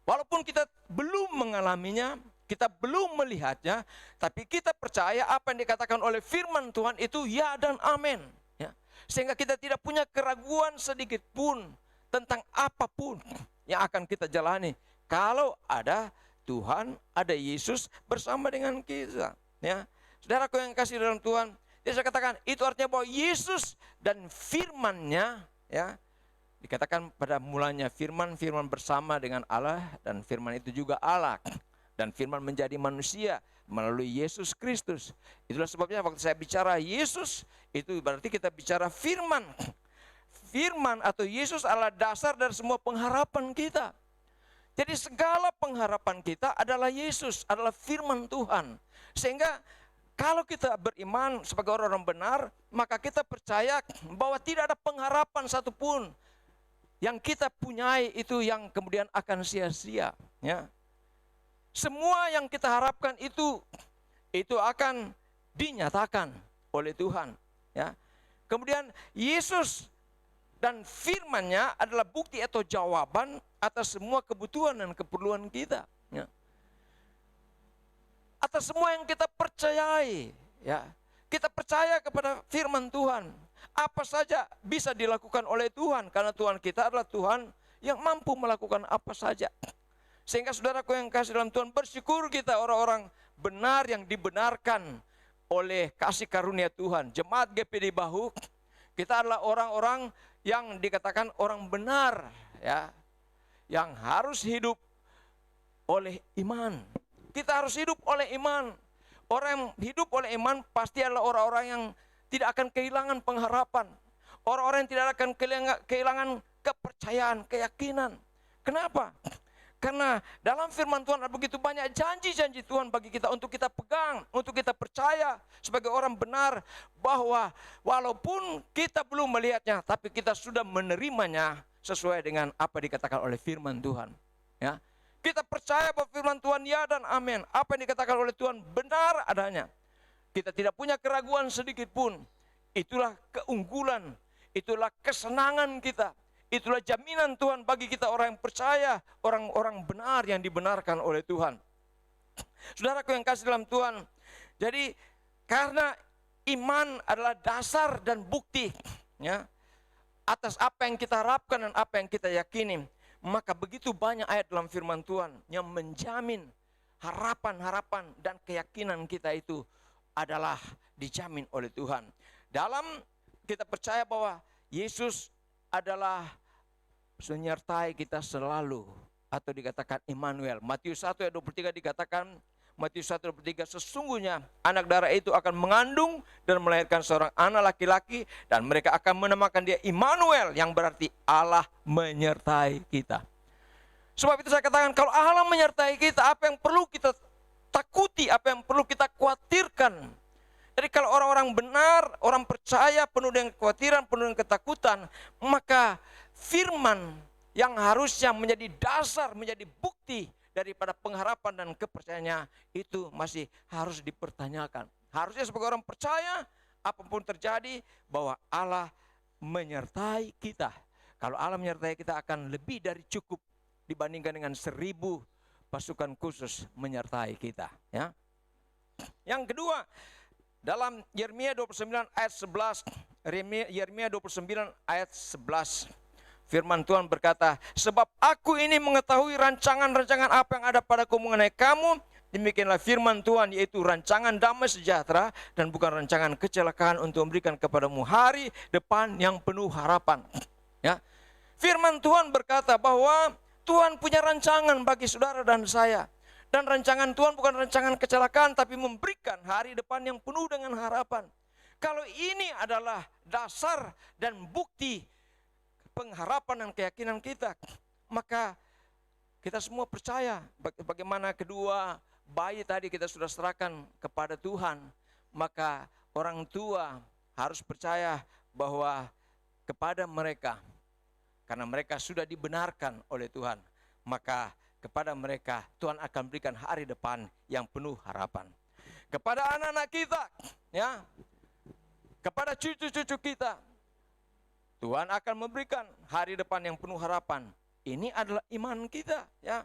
Walaupun kita belum mengalaminya, kita belum melihatnya, tapi kita percaya apa yang dikatakan oleh firman Tuhan itu ya dan amin, ya. Sehingga kita tidak punya keraguan sedikit pun tentang apapun yang akan kita jalani. Kalau ada Tuhan, ada Yesus bersama dengan kita, ya. Saudaraku yang kasih dalam Tuhan, jadi saya katakan itu artinya bahwa Yesus dan firman-Nya, ya, dikatakan pada mulanya firman bersama dengan Allah, dan firman itu juga Allah. Dan firman menjadi manusia melalui Yesus Kristus. Itulah sebabnya waktu saya bicara Yesus, itu berarti kita bicara firman. Firman atau Yesus adalah dasar dari semua pengharapan kita. Jadi segala pengharapan kita adalah Yesus, adalah firman Tuhan. Sehingga kalau kita beriman sebagai orang-orang benar, maka kita percaya bahwa tidak ada pengharapan satupun yang kita punyai itu yang kemudian akan sia-sia, ya. Semua yang kita harapkan itu akan dinyatakan oleh Tuhan, ya. Kemudian Yesus dan firman-Nya adalah bukti atau jawaban atas semua kebutuhan dan keperluan kita, ya. Atas semua yang kita percayai, ya. Kita percaya kepada firman Tuhan. Apa saja bisa dilakukan oleh Tuhan, karena Tuhan kita adalah Tuhan yang mampu melakukan apa saja. Sehingga saudaraku yang kasih dalam Tuhan, bersyukur kita orang-orang benar yang dibenarkan oleh kasih karunia Tuhan. Jemaat GPD Bahu, kita adalah orang-orang yang dikatakan orang benar, ya, yang harus hidup oleh iman. Kita harus hidup oleh iman. Orang yang hidup oleh iman pasti adalah orang-orang yang tidak akan kehilangan pengharapan. Orang-orang yang tidak akan kehilangan kepercayaan, keyakinan. Kenapa? Karena dalam firman Tuhan ada begitu banyak janji-janji Tuhan bagi kita untuk kita pegang, untuk kita percaya sebagai orang benar, bahwa walaupun kita belum melihatnya, tapi kita sudah menerimanya sesuai dengan apa dikatakan oleh firman Tuhan, ya. Kita percaya bahwa firman Tuhan ya dan amin. Apa yang dikatakan oleh Tuhan benar adanya. Kita tidak punya keraguan sedikit pun. Itulah keunggulan, itulah kesenangan kita. Itulah jaminan Tuhan bagi kita orang yang percaya, orang-orang benar yang dibenarkan oleh Tuhan. Saudaraku yang kasih dalam Tuhan, jadi karena iman adalah dasar dan bukti, ya, atas apa yang kita harapkan dan apa yang kita yakini. Maka begitu banyak ayat dalam firman Tuhan yang menjamin harapan-harapan dan keyakinan kita itu adalah dijamin oleh Tuhan. Dalam kita percaya bahwa Yesus adalah menyertai kita selalu, atau dikatakan Immanuel. Matius 1 ayat 23 dikatakan, Matius 1 ayat 23, sesungguhnya anak darah itu akan mengandung dan melahirkan seorang anak laki-laki, dan mereka akan menamakan dia Immanuel, yang berarti Allah menyertai kita. Sebab itu saya katakan, kalau Allah menyertai kita, apa yang perlu kita takuti, apa yang perlu kita khawatirkan? Jadi kalau orang-orang benar, orang percaya, penuh dengan kekhawatiran, penuh dengan ketakutan, maka firman yang harusnya menjadi dasar, menjadi bukti daripada pengharapan dan kepercayaannya itu masih harus dipertanyakan. Harusnya sebagai orang percaya, apapun terjadi, bahwa Allah menyertai kita. Kalau Allah menyertai kita akan lebih dari cukup dibandingkan dengan 1000 pasukan khusus menyertai kita. Ya. Yang kedua, dalam Yeremia 29 ayat 11, Yeremia 29 ayat 11, firman Tuhan berkata, sebab aku ini mengetahui rancangan-rancangan apa yang ada padaku mengenai kamu, demikianlah firman Tuhan, yaitu rancangan damai sejahtera dan bukan rancangan kecelakaan, untuk memberikan kepadamu hari depan yang penuh harapan. Ya. Firman Tuhan berkata bahwa Tuhan punya rancangan bagi saudara dan saya. Dan rancangan Tuhan bukan rancangan kecelakaan, tapi memberikan hari depan yang penuh dengan harapan. Kalau ini adalah dasar dan bukti pengharapan dan keyakinan kita, maka kita semua percaya bagaimana kedua bayi tadi kita sudah serahkan kepada Tuhan, maka orang tua harus percaya bahwa kepada mereka, karena mereka sudah dibenarkan oleh Tuhan, maka kepada mereka Tuhan akan berikan hari depan yang penuh harapan. Kepada anak-anak kita, ya, kepada cucu-cucu kita, Tuhan akan memberikan hari depan yang penuh harapan. Ini adalah iman kita, ya.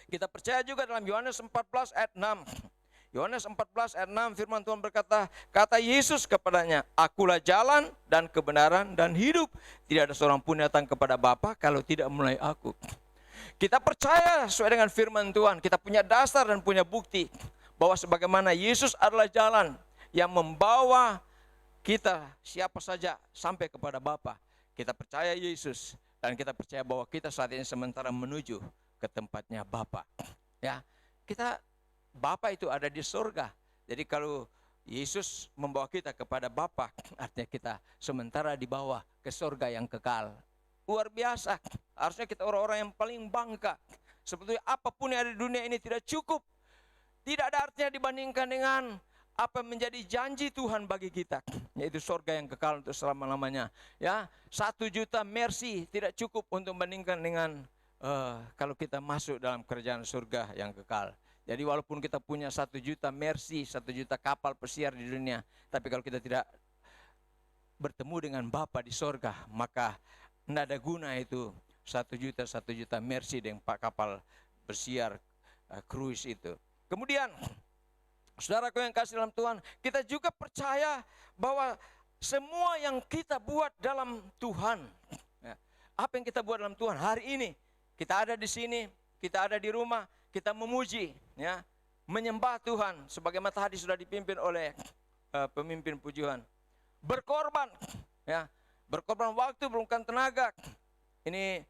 Kita percaya juga dalam Yohanes 14 ayat 6. Yohanes 14 ayat 6 firman Tuhan berkata, kata Yesus kepadanya, akulah jalan dan kebenaran dan hidup. Tidak ada seorang pun datang kepada Bapa kalau tidak melalui aku. Kita percaya sesuai dengan firman Tuhan, kita punya dasar dan punya bukti bahwa sebagaimana Yesus adalah jalan yang membawa kita siapa saja sampai kepada Bapa. Kita percaya Yesus dan kita percaya bahwa kita saat ini sementara menuju ke tempatnya Bapa. Ya, kita Bapa itu ada di surga. Jadi kalau Yesus membawa kita kepada Bapa, artinya kita sementara dibawa ke surga yang kekal. Luar biasa. Harusnya kita orang-orang yang paling bangga. Sebetulnya apapun yang ada di dunia ini tidak cukup. Tidak ada artinya dibandingkan dengan apa yang menjadi janji Tuhan bagi kita, yaitu surga yang kekal untuk selama-lamanya. Ya, 1 juta mercy tidak cukup untuk membandingkan dengan kalau kita masuk dalam kerajaan surga yang kekal. Jadi walaupun kita punya 1 juta mercy, 1 juta kapal pesiar di dunia, tapi kalau kita tidak bertemu dengan Bapa di surga, maka tidak ada guna itu 1 juta mercy dengan kapal pesiar cruise itu. Kemudian, saudaraku yang kasih dalam Tuhan, kita juga percaya bahwa semua yang kita buat dalam Tuhan, ya, apa yang kita buat dalam Tuhan hari ini, kita ada di sini, kita ada di rumah, kita memuji, ya, menyembah Tuhan, sebagaimana tadi sudah dipimpin oleh pemimpin pujian, berkorban, ya, berkorban waktu, berkorban tenaga. Ini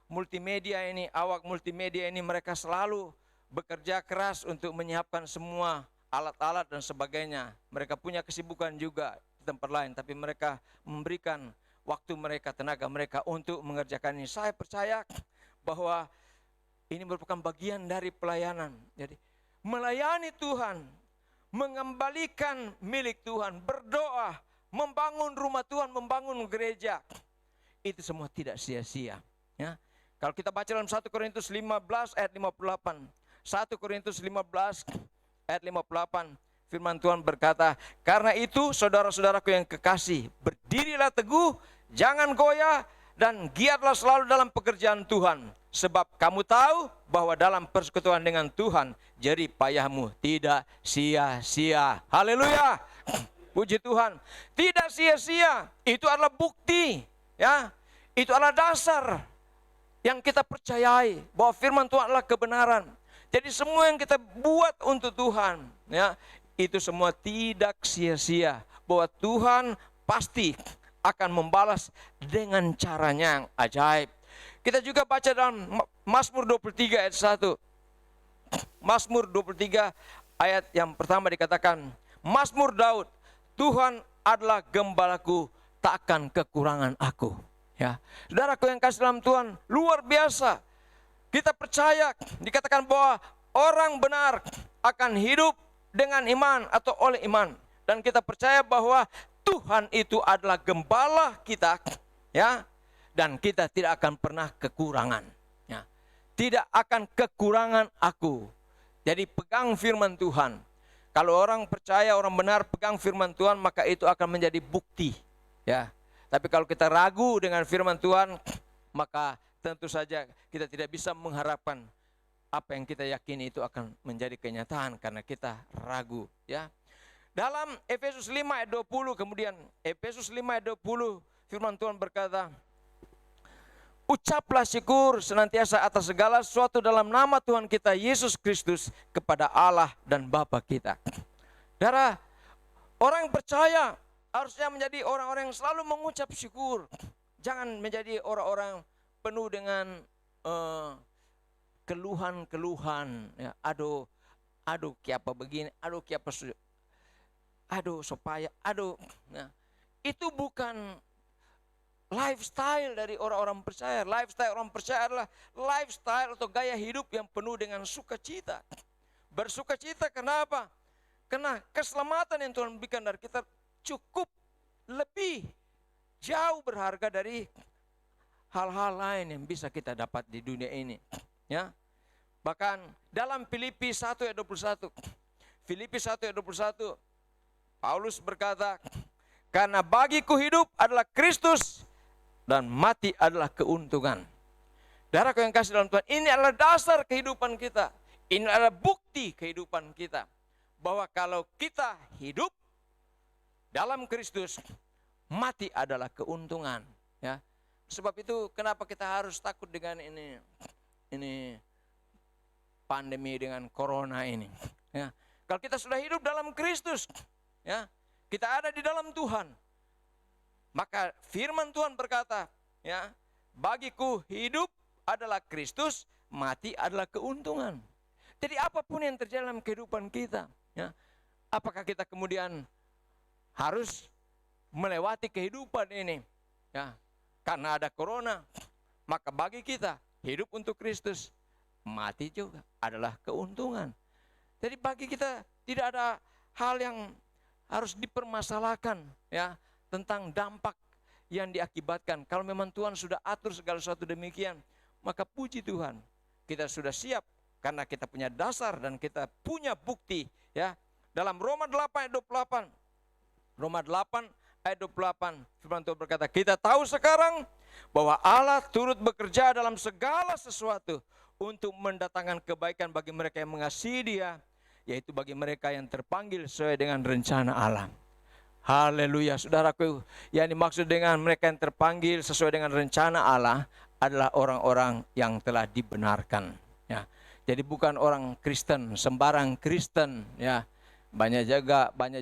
multimedia ini, awak multimedia ini mereka selalu bekerja keras untuk menyiapkan semua alat-alat dan sebagainya. Mereka punya kesibukan juga di tempat lain, tapi mereka memberikan waktu mereka, tenaga mereka untuk mengerjakan ini. Saya percaya bahwa ini merupakan bagian dari pelayanan. Jadi melayani Tuhan, mengembalikan milik Tuhan, berdoa, membangun rumah Tuhan, membangun gereja, itu semua tidak sia-sia. Ya. Kalau kita baca dalam 1 Korintus 15 ayat 58, 1 Korintus 15 ayat 58, firman Tuhan berkata, karena itu saudara-saudaraku yang kekasih, berdirilah teguh, jangan goyah, dan giatlah selalu dalam pekerjaan Tuhan. Sebab kamu tahu bahwa dalam persekutuan dengan Tuhan, jerih payahmu tidak sia-sia. Haleluya. Puji Tuhan. Tidak sia-sia. Itu adalah bukti, ya. Itu adalah dasar yang kita percayai bahwa firman Tuhan adalah kebenaran. Jadi semua yang kita buat untuk Tuhan, ya, itu semua tidak sia-sia. Bahwa Tuhan pasti akan membalas dengan caranya yang ajaib. Kita juga baca dalam Mazmur 23 ayat 1. Mazmur 23 ayat yang pertama dikatakan, Mazmur Daud, Tuhan adalah gembalaku, tak akan kekurangan aku. Ya, saudaraku yang kasih dalam Tuhan, luar biasa. Kita percaya, dikatakan bahwa orang benar akan hidup dengan iman atau oleh iman. Dan kita percaya bahwa Tuhan itu adalah gembala kita, ya, dan kita tidak akan pernah kekurangan. Ya. Tidak akan kekurangan aku. Jadi pegang firman Tuhan. Kalau orang percaya, orang benar pegang firman Tuhan, maka itu akan menjadi bukti. Ya. Tapi kalau kita ragu dengan firman Tuhan, maka tentu saja kita tidak bisa mengharapkan apa yang kita yakini itu akan menjadi kenyataan karena kita ragu. Ya. Dalam Efesus 5 ayat 20, kemudian Efesus 5 ayat 20, firman Tuhan berkata, ucaplah syukur senantiasa atas segala sesuatu dalam nama Tuhan kita Yesus Kristus kepada Allah dan Bapa kita. Saudara, orang percaya harusnya menjadi orang-orang yang selalu mengucap syukur. Jangan menjadi orang-orang penuh dengan keluhan-keluhan. Ya, aduh, kiapa begini, kiapa supaya, Nah, itu bukan lifestyle dari orang-orang percaya. Lifestyle orang percaya adalah lifestyle atau gaya hidup yang penuh dengan sukacita. Bersukacita kenapa? Karena keselamatan yang Tuhan berikan dari kita cukup lebih jauh berharga dari hal-hal lain yang bisa kita dapat di dunia ini. Ya. Bahkan dalam Filipi 1 ayat 21. Filipi 1 ayat 21. Paulus berkata, karena bagiku hidup adalah Kristus dan mati adalah keuntungan. Saudaraku yang kasih dalam Tuhan, ini adalah dasar kehidupan kita. Ini adalah bukti kehidupan kita. Bahwa kalau kita hidup dalam Kristus, mati adalah keuntungan. Ya. Sebab itu kenapa kita harus takut dengan ini pandemi dengan corona ini. Ya. Kalau kita sudah hidup dalam Kristus, ya, kita ada di dalam Tuhan, maka firman Tuhan berkata, ya, bagiku hidup adalah Kristus, mati adalah keuntungan. Jadi apapun yang terjadi dalam kehidupan kita, ya, apakah kita kemudian harus melewati kehidupan ini, ya, karena ada corona, maka bagi kita hidup untuk Kristus, mati juga adalah keuntungan. Jadi bagi kita tidak ada hal yang harus dipermasalahkan, ya, tentang dampak yang diakibatkan. Kalau memang Tuhan sudah atur segala sesuatu demikian, maka puji Tuhan, kita sudah siap karena kita punya dasar dan kita punya bukti, ya. Dalam Roma 8 ayat 28, Roma 8 ayat 28, firman Tuhan berkata, kita tahu sekarang bahwa Allah turut bekerja dalam segala sesuatu untuk mendatangkan kebaikan bagi mereka yang mengasihi Dia, yaitu bagi mereka yang terpanggil sesuai dengan rencana Allah. Haleluya, saudaraku. Yang dimaksud dengan mereka yang terpanggil sesuai dengan rencana Allah adalah orang-orang yang telah dibenarkan. Ya. Jadi bukan orang Kristen, sembarang Kristen. Ya. Banyak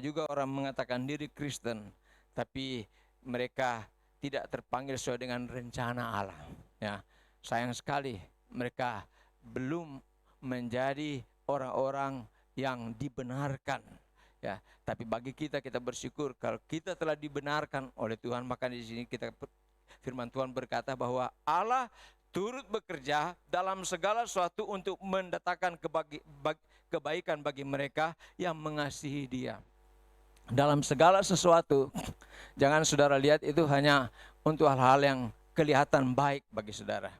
juga orang mengatakan diri Kristen, tapi mereka tidak terpanggil sesuai dengan rencana Allah. Ya. Sayang sekali mereka belum menjadi orang-orang yang dibenarkan, ya. Tapi bagi kita bersyukur kalau kita telah dibenarkan oleh Tuhan. Maka di sini firman Tuhan berkata bahwa Allah turut bekerja dalam segala sesuatu untuk mendatangkan kebaikan bagi mereka yang mengasihi Dia. Dalam segala sesuatu, jangan saudara lihat itu hanya untuk hal-hal yang kelihatan baik bagi saudara.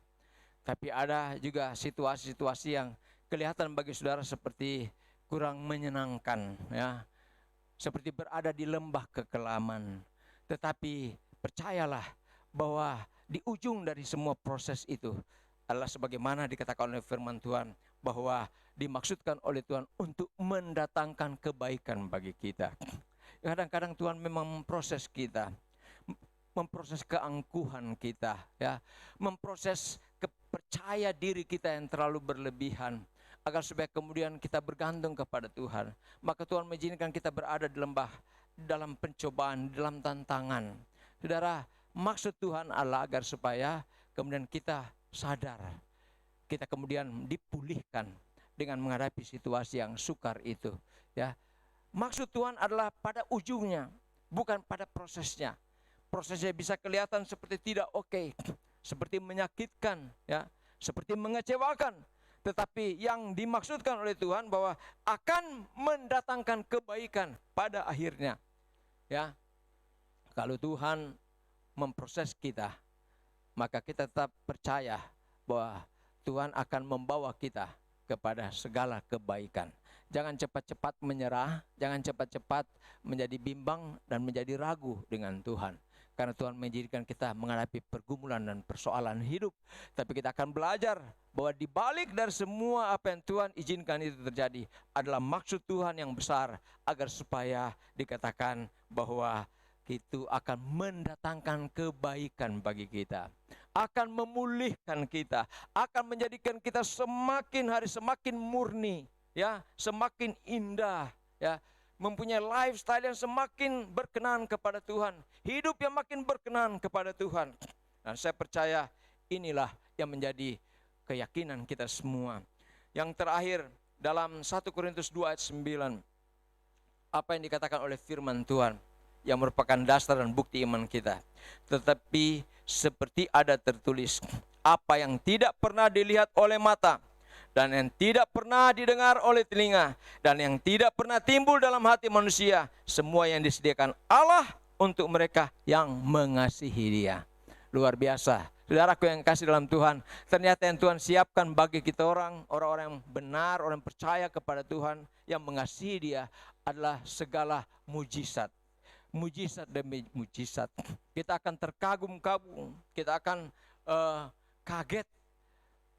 Tapi ada juga situasi-situasi yang kelihatan bagi saudara seperti kurang menyenangkan, ya, seperti berada di lembah kekelaman. Tetapi percayalah bahwa di ujung dari semua proses itu adalah sebagaimana dikatakan oleh firman Tuhan, bahwa dimaksudkan oleh Tuhan untuk mendatangkan kebaikan bagi kita. Kadang-kadang Tuhan memang memproses kita, memproses keangkuhan kita, ya, memproses percaya diri kita yang terlalu berlebihan, agar supaya kemudian kita bergantung kepada Tuhan. Maka Tuhan mengizinkan kita berada di lembah, dalam pencobaan, dalam tantangan. Saudara, maksud Tuhan adalah agar supaya kemudian kita sadar, kita kemudian dipulihkan dengan menghadapi situasi yang sukar itu. Ya, maksud Tuhan adalah pada ujungnya, bukan pada prosesnya. Prosesnya bisa kelihatan seperti tidak oke, seperti menyakitkan, ya, seperti mengecewakan. Tetapi yang dimaksudkan oleh Tuhan bahwa akan mendatangkan kebaikan pada akhirnya. Ya, kalau Tuhan memproses kita, maka kita tetap percaya bahwa Tuhan akan membawa kita kepada segala kebaikan. Jangan cepat-cepat menyerah, jangan cepat-cepat menjadi bimbang dan menjadi ragu dengan Tuhan. Karena Tuhan menjadikan kita menghadapi pergumulan dan persoalan hidup. Tapi kita akan belajar bahwa di balik dari semua apa yang Tuhan izinkan itu terjadi adalah maksud Tuhan yang besar, agar supaya dikatakan bahwa itu akan mendatangkan kebaikan bagi kita, akan memulihkan kita, akan menjadikan kita semakin hari semakin murni, ya, semakin indah, ya, mempunyai lifestyle yang semakin berkenan kepada Tuhan, hidup yang makin berkenan kepada Tuhan. Dan saya percaya inilah yang menjadi keyakinan kita semua. Yang terakhir dalam 1 Korintus 2 ayat 9, apa yang dikatakan oleh firman Tuhan yang merupakan dasar dan bukti iman kita. Tetapi seperti ada tertulis, apa yang tidak pernah dilihat oleh mata, dan yang tidak pernah didengar oleh telinga, dan yang tidak pernah timbul dalam hati manusia, semua yang disediakan Allah untuk mereka yang mengasihi Dia. Luar biasa. Saudaraku yang kasih dalam Tuhan, ternyata yang Tuhan siapkan bagi kita orang-orang yang benar, orang yang percaya kepada Tuhan, yang mengasihi Dia, adalah segala mujizat. Mujizat demi mujizat. Kita akan terkagum-kagum, kita akan kaget.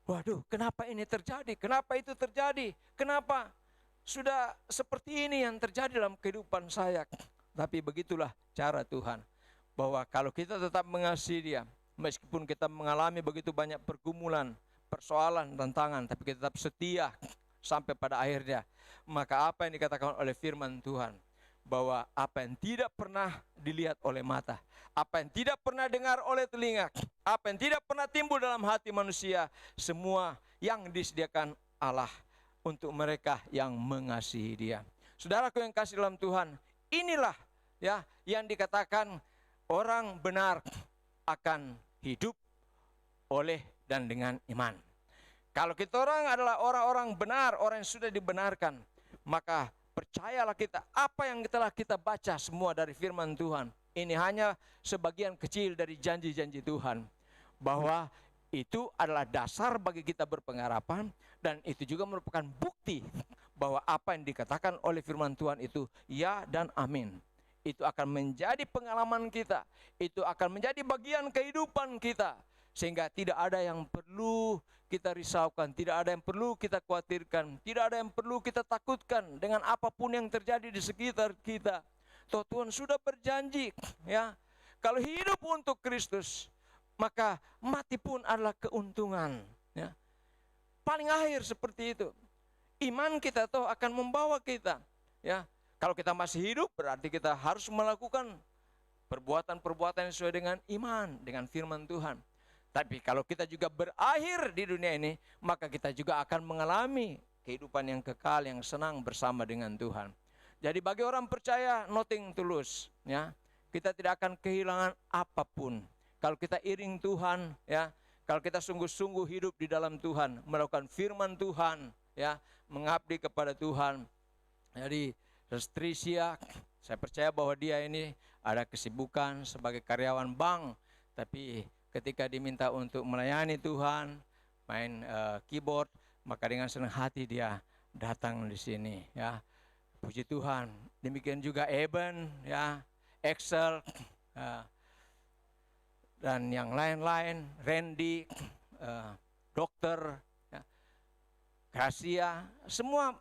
Waduh, kenapa ini terjadi? Kenapa itu terjadi? Kenapa sudah seperti ini yang terjadi dalam kehidupan saya? Tapi begitulah cara Tuhan, bahwa kalau kita tetap mengasihi Dia, meskipun kita mengalami begitu banyak pergumulan, persoalan, tantangan, tapi kita tetap setia sampai pada akhirnya. Maka apa yang dikatakan oleh firman Tuhan, bahwa apa yang tidak pernah dilihat oleh mata, apa yang tidak pernah dengar oleh telinga, apa yang tidak pernah timbul dalam hati manusia, semua yang disediakan Allah untuk mereka yang mengasihi Dia. Saudaraku yang kasih dalam Tuhan, inilah ya yang dikatakan orang benar akan hidup oleh dan dengan iman. Kalau kita orang adalah orang-orang benar, orang yang sudah dibenarkan, maka percayalah kita, apa yang telah kita baca semua dari firman Tuhan, ini hanya sebagian kecil dari janji-janji Tuhan, bahwa itu adalah dasar bagi kita berpengharapan, dan itu juga merupakan bukti bahwa apa yang dikatakan oleh firman Tuhan itu ya dan amin. Itu akan menjadi pengalaman kita, itu akan menjadi bagian kehidupan kita, sehingga tidak ada yang perlu kita risaukan, tidak ada yang perlu kita khawatirkan, tidak ada yang perlu kita takutkan dengan apapun yang terjadi di sekitar kita. Toh Tuhan sudah berjanji, ya, kalau hidup untuk Kristus, maka mati pun adalah keuntungan, ya. Paling akhir seperti itu. Iman kita toh akan membawa kita, ya. Kalau kita masih hidup, berarti kita harus melakukan perbuatan-perbuatan yang sesuai dengan iman, dengan firman Tuhan. Tapi kalau kita juga berakhir di dunia ini, maka kita juga akan mengalami kehidupan yang kekal, yang senang bersama dengan Tuhan. Jadi bagi orang percaya, nothing to lose, ya. Kita tidak akan kehilangan apapun. Kalau kita iring Tuhan, ya, kalau kita sungguh-sungguh hidup di dalam Tuhan, melakukan firman Tuhan, ya, mengabdi kepada Tuhan. Jadi Trisia, saya percaya bahwa dia ini ada kesibukan sebagai karyawan bank, tapi ketika diminta untuk melayani Tuhan, main keyboard, maka dengan senang hati dia datang di sini, ya. Puji Tuhan. Demikian juga Eben, ya, Excel, dan yang lain-lain, Randy, dokter, ya, Gracia, semua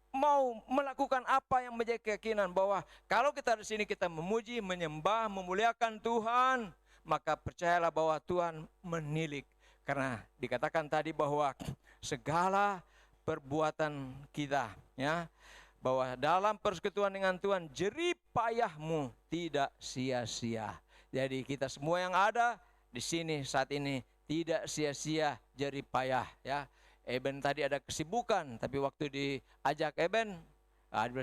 mau melakukan apa yang menjadi keyakinan bahwa kalau kita di sini kita memuji, menyembah, memuliakan Tuhan, maka percayalah bahwa Tuhan menilik. Karena dikatakan tadi bahwa segala perbuatan kita, ya, bahwa dalam persekutuan dengan Tuhan jerih payahmu tidak sia-sia. Jadi kita semua yang ada di sini saat ini tidak sia-sia jerih payah, ya. Eben tadi ada kesibukan, tapi waktu diajak Eben,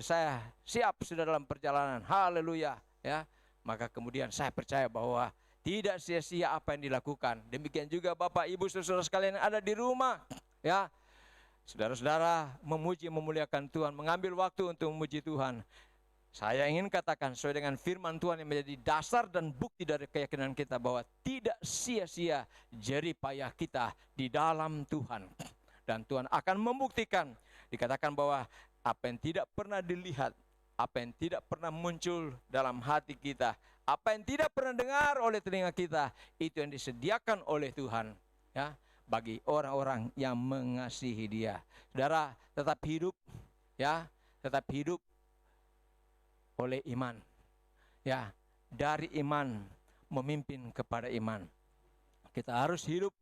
saya siap sudah dalam perjalanan. Haleluya, ya. Maka kemudian saya percaya bahwa tidak sia-sia apa yang dilakukan. Demikian juga Bapak, Ibu, saudara sekalian yang ada di rumah, ya. Saudara-saudara memuji, memuliakan Tuhan, mengambil waktu untuk memuji Tuhan. Saya ingin katakan sesuai dengan firman Tuhan yang menjadi dasar dan bukti dari keyakinan kita bahwa tidak sia-sia jerih payah kita di dalam Tuhan. Dan Tuhan akan membuktikan. Dikatakan bahwa apa yang tidak pernah dilihat, apa yang tidak pernah muncul dalam hati kita, apa yang tidak pernah dengar oleh telinga kita, itu yang disediakan oleh Tuhan, ya, bagi orang-orang yang mengasihi Dia. Saudara, tetap hidup, ya, tetap hidup oleh iman, ya, dari iman memimpin kepada iman. Kita harus hidup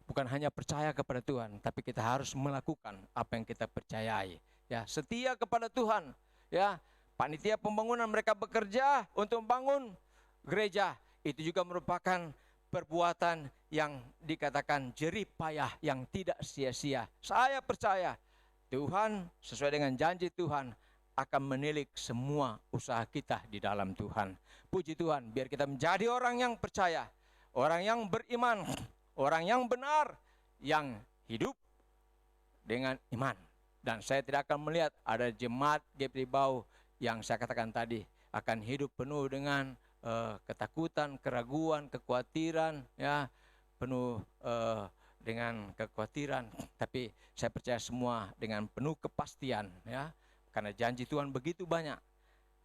bukan hanya percaya kepada Tuhan, tapi kita harus melakukan apa yang kita percayai, ya, setia kepada Tuhan, ya. Panitia pembangunan mereka bekerja untuk membangun gereja, itu juga merupakan perbuatan yang dikatakan jerih payah yang tidak sia-sia. Saya percaya Tuhan sesuai dengan janji Tuhan akan menilik semua usaha kita di dalam Tuhan. Puji Tuhan, biar kita menjadi orang yang percaya, orang yang beriman, orang yang benar, yang hidup dengan iman. Dan saya tidak akan melihat ada jemaat GPI Bau yang saya katakan tadi akan hidup penuh dengan ketakutan, keraguan, kekhawatiran, ya, penuh dengan kekhawatiran. Tapi saya percaya semua dengan penuh kepastian, ya, karena janji Tuhan begitu banyak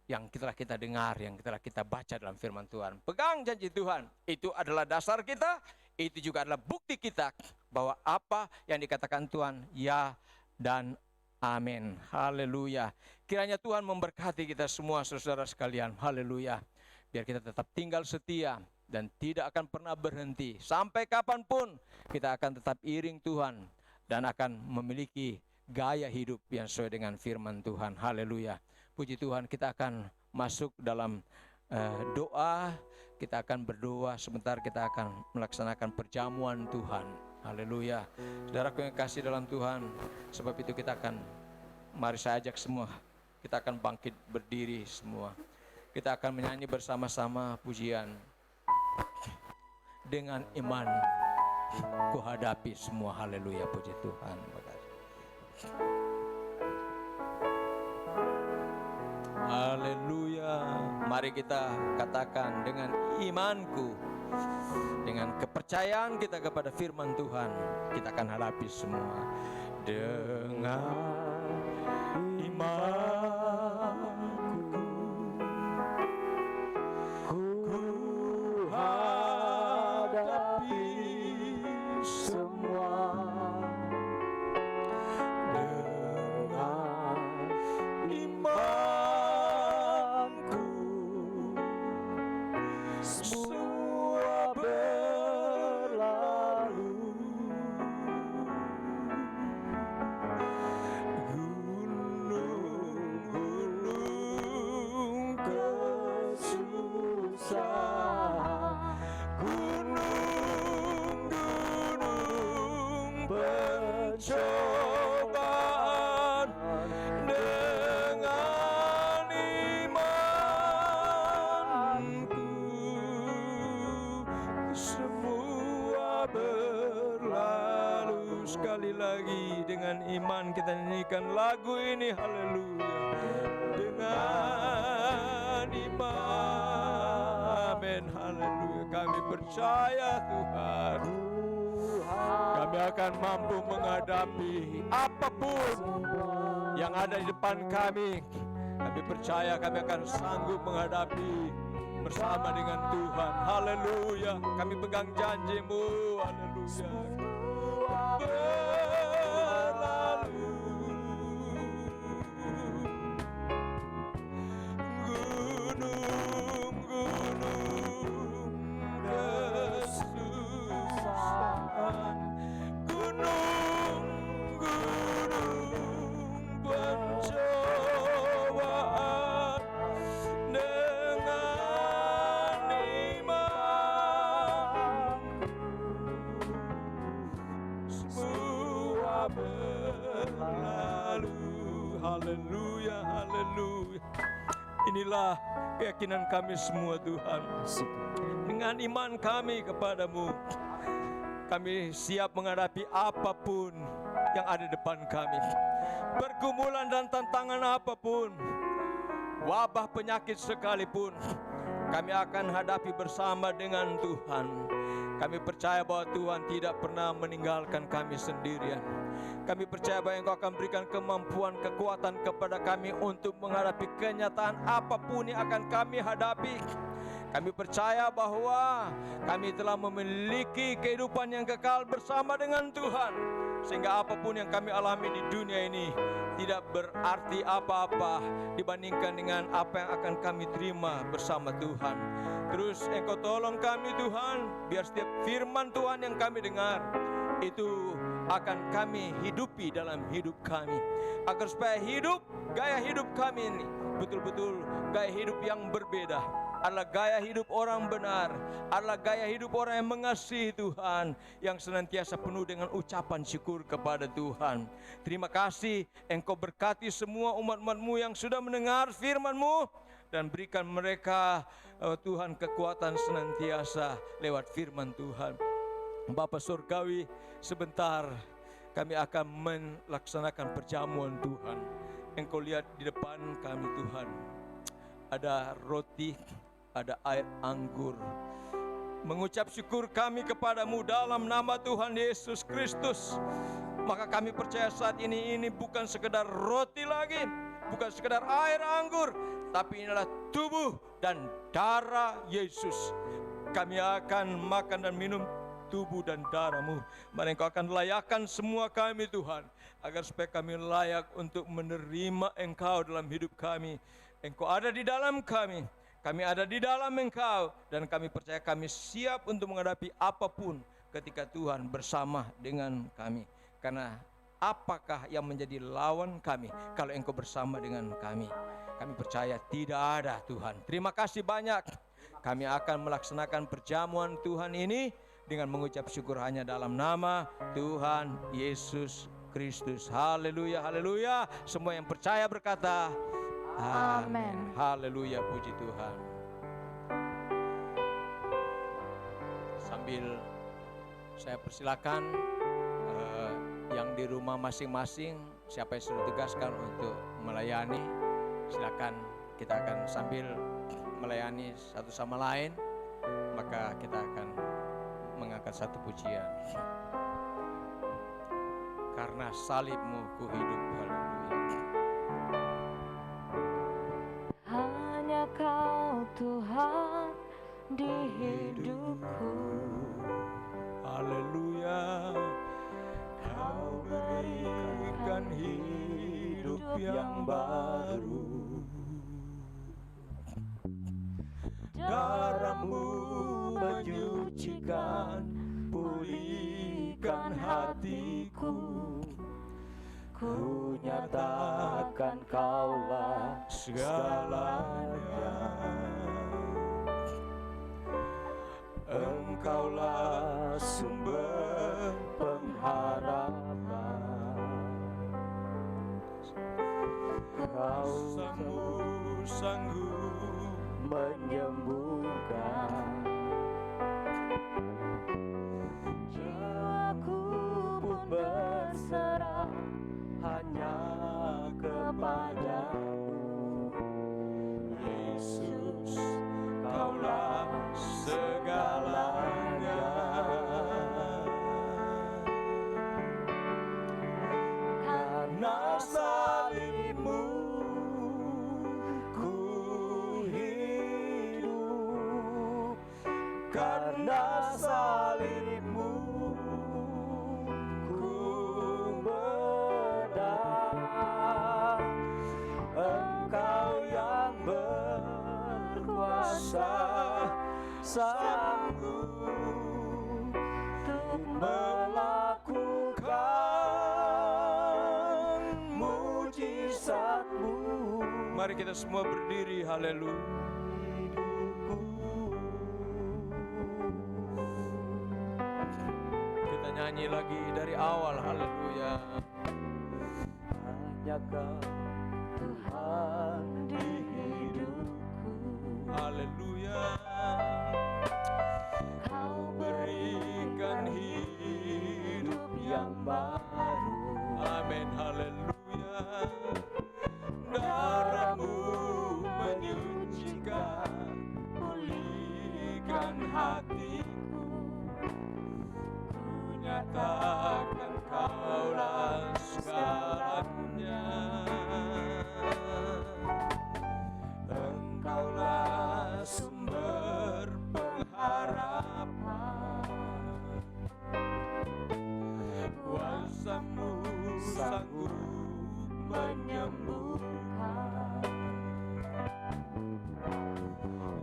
yang telah kita dengar, yang telah kita baca dalam firman Tuhan. Pegang janji Tuhan, itu adalah dasar kita, itu juga adalah bukti kita bahwa apa yang dikatakan Tuhan ya dan amin. Haleluya. Kiranya Tuhan memberkati kita semua saudara sekalian. Haleluya. Biar kita tetap tinggal setia dan tidak akan pernah berhenti. Sampai kapanpun kita akan tetap iring Tuhan dan akan memiliki gaya hidup yang sesuai dengan firman Tuhan. Haleluya. Puji Tuhan, kita akan masuk dalam doa. Kita akan berdoa, sebentar kita akan melaksanakan perjamuan Tuhan. Haleluya. Saudaraku yang kasih dalam Tuhan, sebab itu kita akan, mari saya ajak semua, kita akan bangkit berdiri semua. Kita akan menyanyi bersama-sama pujian. Dengan iman ku hadapi semua. Haleluya, puji Tuhan. Haleluya. Mari kita katakan, dengan imanku, dengan kepercayaan kita kepada firman Tuhan, kita akan hadapi semua. Dengan imanku ku hadapi semua. Dengan imanku semua berlalu. Gunung-gunung kesusahan, gunung-gunung pencobaan, dengan imanku semua berlalu. Sekali lagi dengan iman kita nyanyikan lagu ini. Haleluya. Dengan iman, amin. Haleluya. Kami percaya Tuhan, kami akan mampu menghadapi apapun yang ada di depan kami. Kami percaya kami akan sanggup menghadapi bersama dengan Tuhan. Haleluya. Kami pegang janji-Mu. Haleluya. Berlalu gunung-gunung kesusahan, Haleluya, haleluya. Inilah keyakinan kami semua Tuhan. Dengan iman kami kepadamu, kami siap menghadapi apapun yang ada di depan kami. Pergumulan dan tantangan apapun, wabah penyakit sekalipun, kami akan hadapi bersama dengan Tuhan. Kami percaya bahwa Tuhan tidak pernah meninggalkan kami sendirian. Kami percaya bahwa Engkau akan berikan kemampuan, kekuatan kepada kami untuk menghadapi kenyataan apapun yang akan kami hadapi. Kami percaya bahwa kami telah memiliki kehidupan yang kekal bersama dengan Tuhan, sehingga apapun yang kami alami di dunia ini tidak berarti apa-apa dibandingkan dengan apa yang akan kami terima bersama Tuhan. Terus Engkau tolong kami Tuhan, biar setiap firman Tuhan yang kami dengar itu akan kami hidupi dalam hidup kami, agar supaya gaya hidup kami ini betul-betul gaya hidup yang berbeda, adalah gaya hidup orang benar, adalah gaya hidup orang yang mengasihi Tuhan, yang senantiasa penuh dengan ucapan syukur kepada Tuhan. Terima kasih, Engkau berkati semua umat-umat-Mu yang sudah mendengar firman-Mu, dan berikan mereka Tuhan kekuatan senantiasa lewat firman Tuhan. Bapa Surgawi, sebentar kami akan melaksanakan perjamuan Tuhan. Engkau lihat di depan kami Tuhan, ada roti, ada air anggur. Mengucap syukur kami kepadamu dalam nama Tuhan Yesus Kristus. Maka kami percaya saat ini bukan sekedar roti lagi, bukan sekedar air anggur, tapi inilah tubuh dan darah Yesus. Kami akan makan dan minum tubuh dan darah-Mu. Mari Engkau akan layakkan semua kami Tuhan, agar supaya kami layak untuk menerima Engkau dalam hidup kami. Engkau ada di dalam kami, kami ada di dalam Engkau, dan kami percaya kami siap untuk menghadapi apapun ketika Tuhan bersama dengan kami. Karena apakah yang menjadi lawan kami kalau Engkau bersama dengan kami? Kami percaya tidak ada Tuhan. Terima kasih banyak. Kami akan melaksanakan perjamuan Tuhan ini dengan mengucap syukur hanya dalam nama Tuhan Yesus Kristus. Haleluya, haleluya. Semua yang percaya berkata amin. Haleluya, puji Tuhan. Sambil saya persilakan yang di rumah masing-masing, siapa yang sudah tugaskan untuk melayani, silakan. Kita akan sambil melayani satu sama lain, maka kita akan mengangkat satu pujian. Karena salib-Mu ku hidup, haleluya. Hanya Kau Tuhan di hidupku. Haleluya. Kau berikan hidup yang baru. Darah-Mu menyucikan, pulihkan hatiku. Ku nyatakan Kaulah segalanya. Engkaulah sumber pengharapan. Kau sanggup menyembuhkan. Jiwaku pun berserah Hanya kepadamu, Yesus, Kaulah segalanya. Karena salib-Mu ku hidup, karena salib-Mu ku menang. Engkau yang berkuasa, sanggup untuk melakukan mujizat-Mu. Mari kita semua berdiri, haleluya. Kita nyanyi lagi dari awal, haleluya. Hanya Kau Tuhan di hidupku. Haleluya. Kau Berikan hidup yang baru. Amin, haleluya. Darahmu menyucikan, pulihkan hatiku. Ku nyatakan Kaulah segalanya. Engkaulah sumber pengharapan. Kuasa-Mu sanggup menyembuhkan.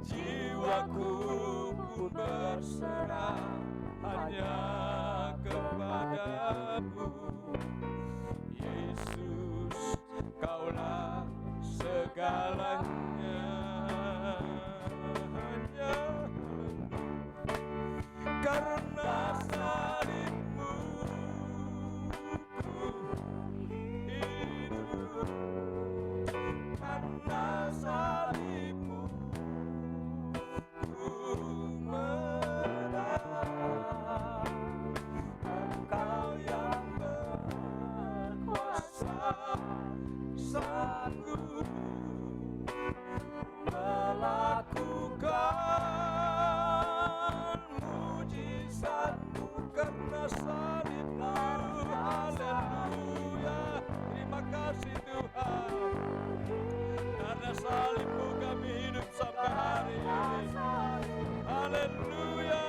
Jiwaku pun berserah hanya kepadamu. Yesus, Kaulah segalanya. Hanya karena salib-Mu ku hidup. Karena salib-Mu ku menang. Engkau yang berkuasa, sanggup melakukan mujizat-Mu karena salib-Mu. Haleluya. Terima kasih Tuhan. Karena salib-Mu kami hidup sampai hari ini. Haleluya.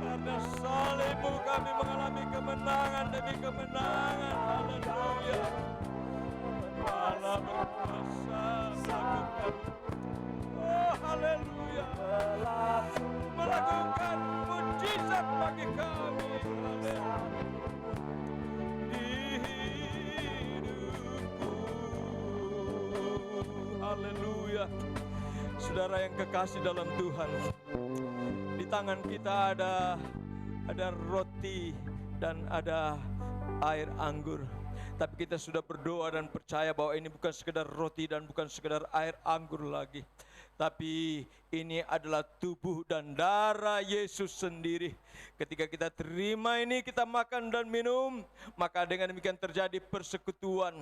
Karena salib-Mu kami mengalami kemenangan demi kemenangan. Haleluya. Allah berkuasa melakukan, oh haleluya, melakukan mujizat bagi kami. Haleluya. Di hidupku. Haleluya. Saudara yang kekasih dalam Tuhan, di tangan kita ada roti dan ada air anggur. Tapi kita sudah berdoa dan percaya bahwa ini bukan sekedar roti dan bukan sekedar air anggur lagi. Tapi ini adalah tubuh dan darah Yesus sendiri. Ketika kita terima ini, kita makan dan minum, maka dengan demikian terjadi persekutuan.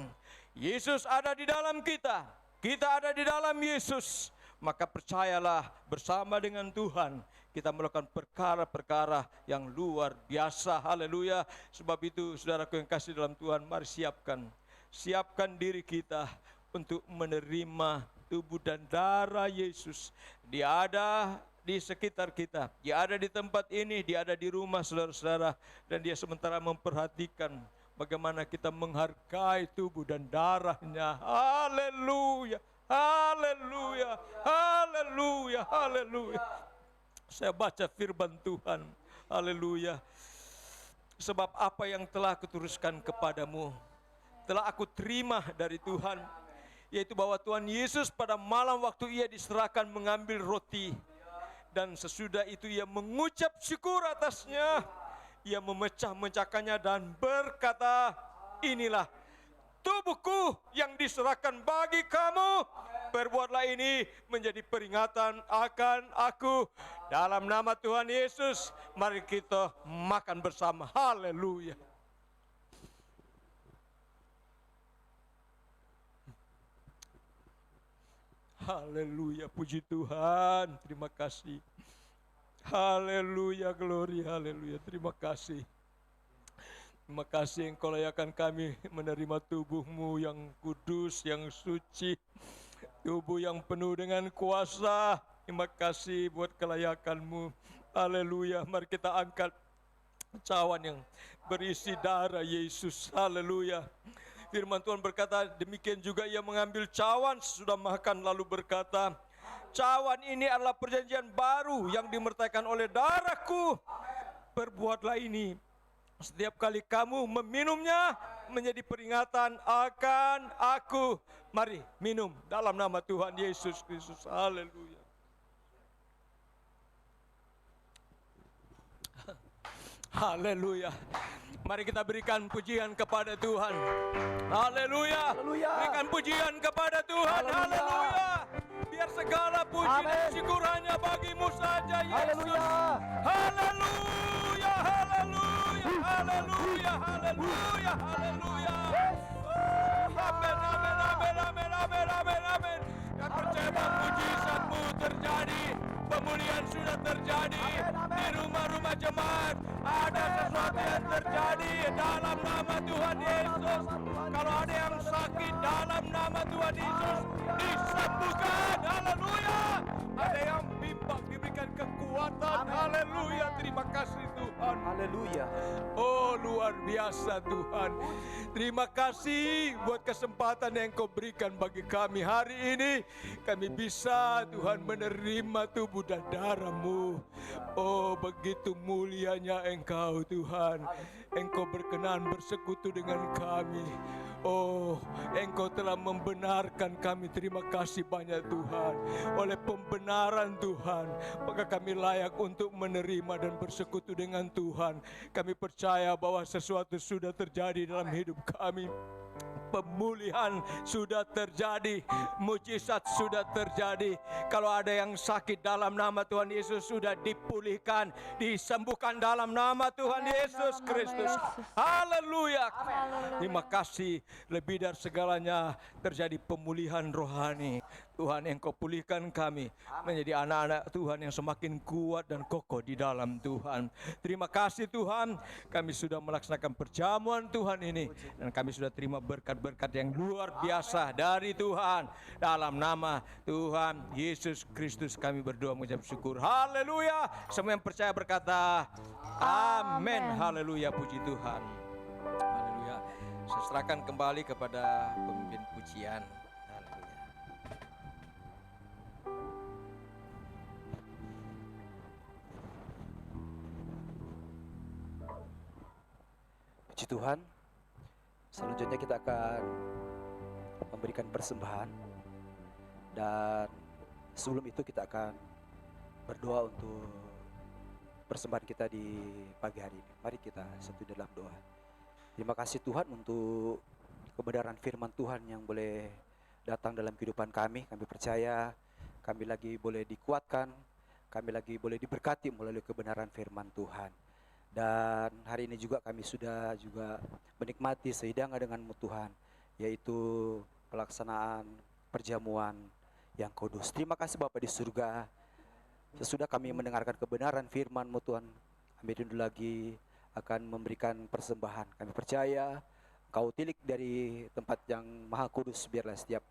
Yesus ada di dalam kita, kita ada di dalam Yesus. Maka percayalah, bersama dengan Tuhan kita melakukan perkara-perkara yang luar biasa. Haleluya. Sebab itu saudaraku yang kasih dalam Tuhan, mari siapkan diri kita untuk menerima tubuh dan darah Yesus. Dia ada di sekitar kita, Dia ada di tempat ini, Dia ada di rumah saudara-saudara, dan Dia sementara memperhatikan bagaimana kita menghargai tubuh dan darahnya. Haleluya. Haleluya, haleluya, haleluya. Saya baca firman Tuhan. Haleluya. Sebab apa yang telah kuteruskan kepadamu telah aku terima dari Tuhan, yaitu bahwa Tuhan Yesus pada malam waktu Ia diserahkan mengambil roti, dan sesudah itu Ia mengucap syukur atasnya. Ia memecah-mecahkannya dan berkata, inilah tubuhku yang diserahkan bagi kamu. Perbuatlah ini menjadi peringatan akan aku. Dalam nama Tuhan Yesus, mari kita makan bersama. Haleluya. Haleluya, puji Tuhan. Terima kasih. Haleluya, glory, haleluya. Terima kasih. Terima kasih Engkau layakan kami menerima tubuh-Mu yang kudus, yang suci. Tubuh yang penuh dengan kuasa. Terima kasih buat kelayakan-Mu. Haleluya. Mari kita angkat cawan yang berisi darah Yesus. Haleluya. Firman Tuhan berkata, demikian juga Ia mengambil cawan sesudah makan lalu berkata, cawan ini adalah perjanjian baru yang dimertakan oleh darahku. Perbuatlah ini setiap kali kamu meminumnya menjadi peringatan akan aku. Mari minum dalam nama Tuhan Yesus Kristus. Haleluya. Haleluya. Mari kita berikan pujian kepada Tuhan. Haleluya. Haleluya. Berikan pujian kepada Tuhan. Haleluya. Haleluya. Biar segala puji dan Amin. syukur hanya bagimu saja, Yesus. Haleluya. Haleluya. Haleluya. Haleluya. Haleluya. Haleluya. Amin. Amin. Amin. Amin. Amin. Amin. Amin. Kami percaya bahwa mujizat-Mu terjadi. Pemulihan sudah terjadi di rumah-rumah jemaat. Ada sesuatu yang terjadi dalam nama Tuhan Yesus. Kalau ada yang sakit dalam nama Tuhan Yesus disembuhkan. Haleluya. Ada yang bimbang diberikan kekuatan. Haleluya. Terima kasih Tuhan. Haleluya. Oh, luar biasa Tuhan. Terima kasih buat kesempatan yang Kau berikan bagi kami hari ini. Kami bisa Tuhan menerima tubuh dan darah-Mu. Oh, begitu mulianya Engkau Tuhan. Engkau berkenan bersekutu dengan kami. Oh, Engkau telah membenarkan kami. Terima kasih banyak Tuhan. Oleh pembenaran Tuhan, maka kami layak untuk menerima dan bersekutu dengan Tuhan. Kami percaya bahwa sesuatu sudah terjadi dalam hidup kami. Pemulihan sudah terjadi, mujizat sudah terjadi. Kalau ada yang sakit dalam nama Tuhan Yesus sudah dipulihkan, disembuhkan dalam nama Tuhan Yesus Kristus. Haleluya. Terima kasih, lebih dari segalanya terjadi pemulihan rohani. Tuhan, Engkau pulihkan kami menjadi anak-anak Tuhan yang semakin kuat dan kokoh di dalam Tuhan. Terima kasih Tuhan, kami sudah melaksanakan perjamuan Tuhan ini dan kami sudah terima berkat-berkat yang luar biasa dari Tuhan. Dalam nama Tuhan Yesus Kristus kami berdoa mengucap syukur. Haleluya. Semua yang percaya berkata amin. Haleluya, puji Tuhan. Haleluya. Saya serahkan kembali kepada pemimpin pujian. Puji Tuhan. Selanjutnya kita akan memberikan persembahan. Dan sebelum itu kita akan berdoa untuk persembahan kita di pagi hari ini. Mari kita satu dalam doa. Terima kasih Tuhan untuk kebenaran firman Tuhan yang boleh datang dalam kehidupan kami. Kami percaya kami lagi boleh dikuatkan, kami lagi boleh diberkati melalui kebenaran firman Tuhan. Dan hari ini juga kami sudah juga menikmati sehidangan dengan-Mu Tuhan, yaitu pelaksanaan perjamuan yang kudus. Terima kasih Bapa di surga. Sesudah kami mendengarkan kebenaran firman-Mu Tuhan, kami rindu lagi akan memberikan persembahan. Kami percaya Kau tilik dari tempat yang maha kudus, biarlah setiap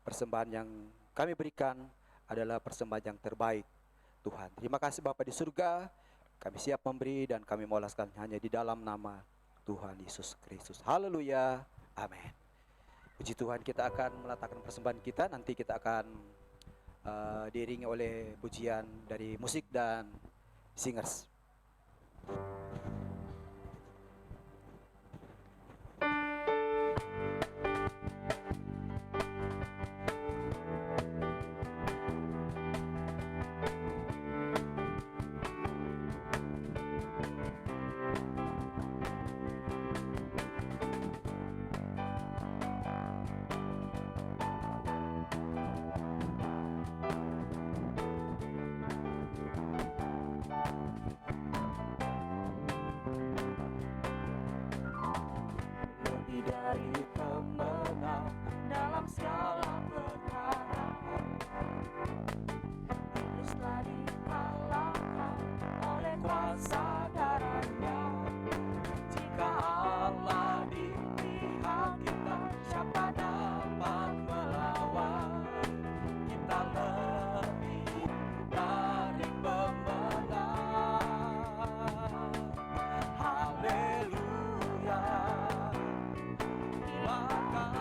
persembahan yang kami berikan adalah persembahan yang terbaik Tuhan. Terima kasih Bapa di surga. Kami siap memberi dan kami mengulaskan hanya di dalam nama Tuhan Yesus Kristus. Haleluya. Amin. Puji Tuhan, kita akan meletakkan persembahan kita. Nanti kita akan diiringi oleh pujian dari musik dan singers. Dari pemenang dalam segala perkara, iblis telah dikalahkan oleh kuasa darah-Nya. Jika Allah di pihak kita, siapa dapat melawan? Kita lebih dari pemenang. Haleluya. Maka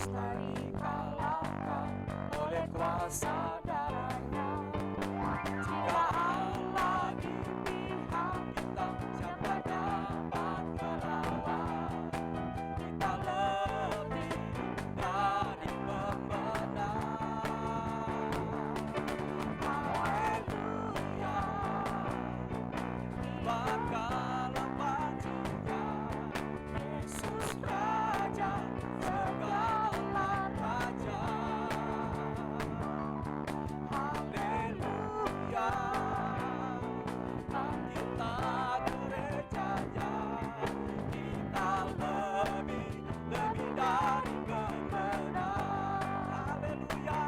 harus dikalahkan oleh kuasa darahnya. Jika Allah di pihak kita, siapa dapat melawan? Kita lebih dari pemenang. Haleluya, bakal baginya Yesus Raja segala raja. Haleluya, kita gerejanya, kita lebih dari pemenang. Haleluya,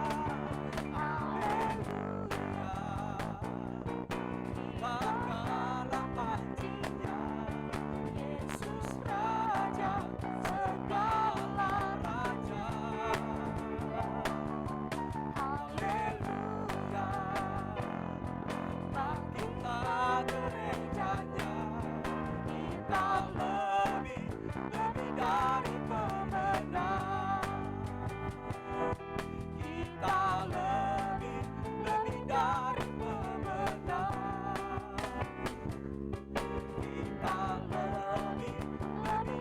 haleluya, bakal baginya Yesus Raja segala raja. Haleluya, kita gerejanya, kita lebih dari pemenang. Kita lebih dari pemenang. Kita lebih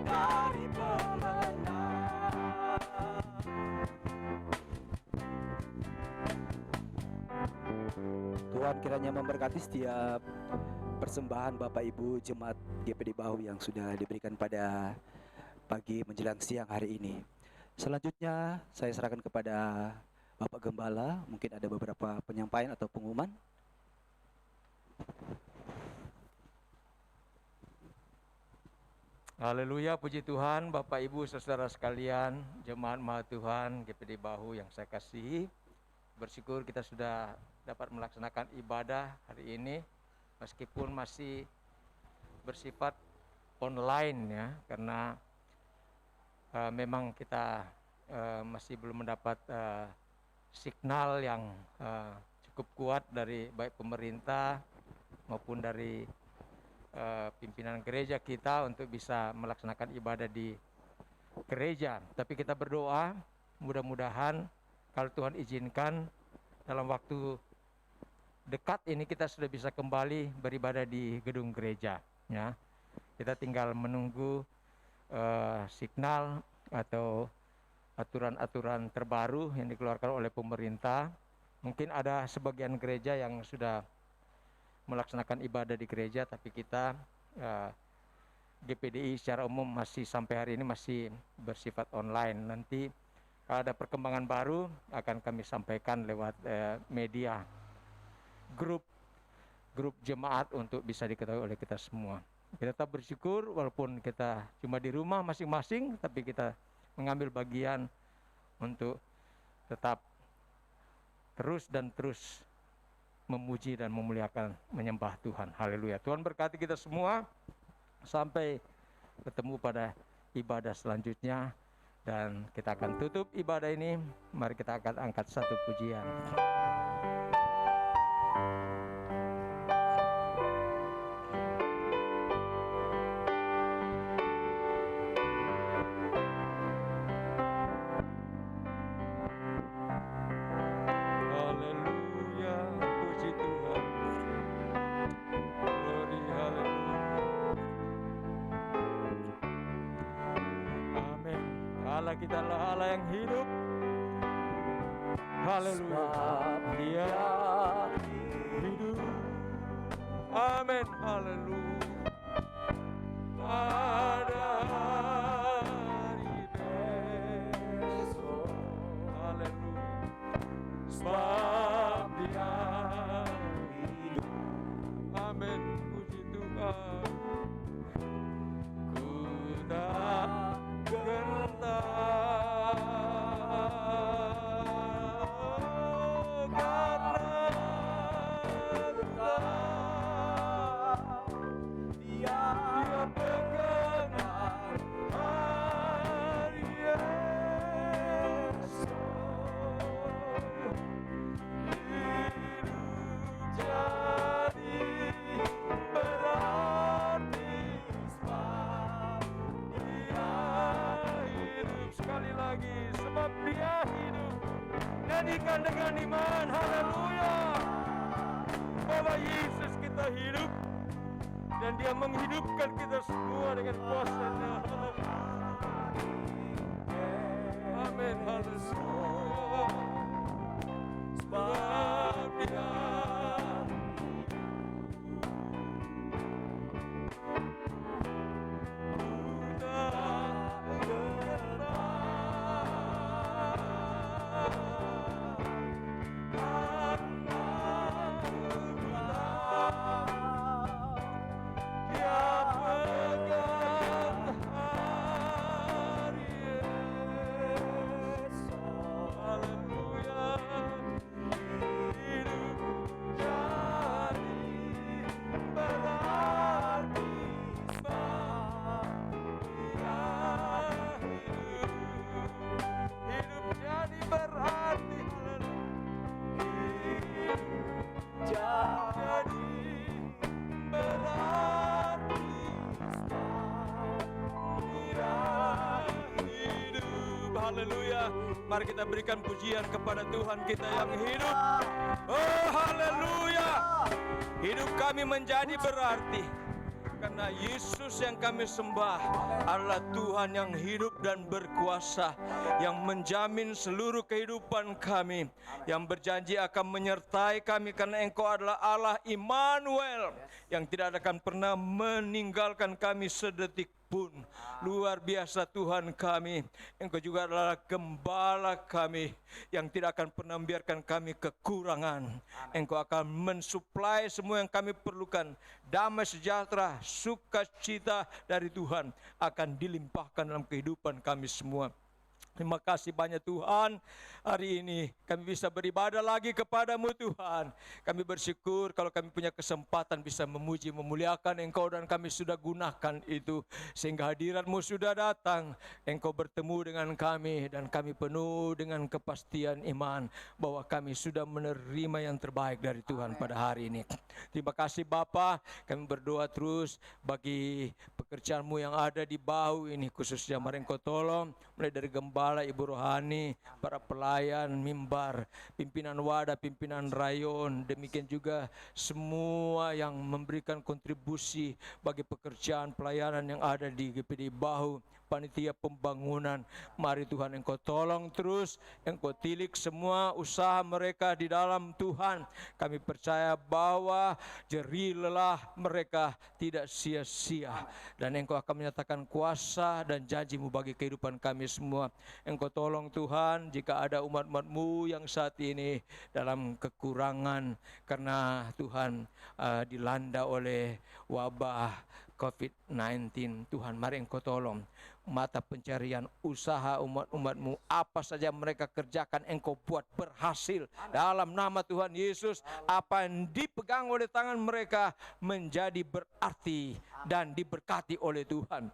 dari pemenang. Tuhan kiranya memberkati setiap persembahan Bapak Ibu Jemaat GPD Bahu yang sudah diberikan pada pagi menjelang siang hari ini. Selanjutnya saya serahkan kepada Bapak Gembala, mungkin ada beberapa penyampaian atau pengumuman. Haleluya, puji Tuhan, Bapak Ibu saudara sekalian, jemaat Maha Tuhan GPD Bahu yang saya kasihi. Bersyukur kita sudah dapat melaksanakan ibadah hari ini meskipun masih bersifat online ya, karena memang kita masih belum mendapat signal yang cukup kuat dari baik pemerintah maupun dari pimpinan gereja kita untuk bisa melaksanakan ibadah di gereja. Tapi kita berdoa mudah-mudahan kalau Tuhan izinkan dalam waktu dekat ini kita sudah bisa kembali beribadah di gedung gereja ya. Kita tinggal menunggu signal atau aturan-aturan terbaru yang dikeluarkan oleh pemerintah. Mungkin ada sebagian gereja yang sudah melaksanakan ibadah di gereja, tapi kita GPDI secara umum masih sampai hari ini masih bersifat online. Nanti kalau ada perkembangan baru akan kami sampaikan lewat media grup jemaat untuk bisa diketahui oleh kita semua. Kita tetap bersyukur walaupun kita cuma di rumah masing-masing, tapi kita mengambil bagian untuk tetap terus memuji dan memuliakan, menyembah Tuhan. Haleluya. Tuhan berkati kita semua. Sampai ketemu pada ibadah selanjutnya. Dan kita akan tutup ibadah ini. Mari kita akan angkat satu pujian. Haleluya, puji Tuhan. Glory, haleluya. Amin. Allah kita adalah Allah yang hidup. Haleluya. Dia hidup. Amin. Haleluya. Pada hari besok. Haleluya. Sebab dia hidup. Amin. Puji Tuhan. Ku tak gentar karena dia pegang sebab Dia hidup. Nyanyikan dengan iman, haleluya. Bahwa Yesus kita hidup dan Dia menghidupkan kita semua dengan kuasa-Nya. Amin, haleluya. Sebab Dia haleluya. Mari kita berikan pujian kepada Tuhan kita yang hidup. Oh haleluya. Hidup kami menjadi berarti karena Yesus yang kami sembah adalah Tuhan yang hidup dan berkuasa, yang menjamin seluruh kehidupan kami, yang berjanji akan menyertai kami karena Engkau adalah Allah Immanuel yang tidak akan pernah meninggalkan kami sedetik pun. Luar biasa Tuhan kami. Engkau juga adalah gembala kami yang tidak akan pernah membiarkan kami kekurangan. Engkau akan mensuplai semua yang kami perlukan. Damai sejahtera, sukacita dari Tuhan akan dilimpahkan dalam kehidupan kami semua. Terima kasih banyak Tuhan. Hari ini kami bisa beribadah lagi kepadamu Tuhan. Kami bersyukur kalau kami punya kesempatan bisa memuji, memuliakan Engkau, dan kami sudah gunakan itu. Sehingga hadirat-Mu sudah datang. Engkau bertemu dengan kami dan kami penuh dengan kepastian iman bahwa kami sudah menerima yang terbaik dari Tuhan pada hari ini. Terima kasih Bapa. Kami berdoa terus bagi pekerjaan-Mu yang ada di Bahu ini, khususnya mari Engkau tolong mulai dari gembala, ibu rohani, para pelayan mimbar, pimpinan wadah, pimpinan rayon, demikian juga semua yang memberikan kontribusi bagi pekerjaan pelayanan yang ada di GPD Bahu, panitia pembangunan. Mari Tuhan Engkau tolong terus, Engkau tilik semua usaha mereka di dalam Tuhan. Kami percaya bahwa jerih lelah mereka tidak sia-sia, dan Engkau akan menyatakan kuasa dan janji-Mu bagi kehidupan kami semua. Engkau tolong Tuhan jika ada umat-umat-Mu yang saat ini dalam kekurangan karena Tuhan dilanda oleh wabah COVID-19. Tuhan, mari Engkau tolong mata pencarian usaha umat-umat-Mu, apa saja mereka kerjakan Engkau buat berhasil dalam nama Tuhan Yesus. Apa yang dipegang oleh tangan mereka menjadi berarti dan diberkati oleh Tuhan.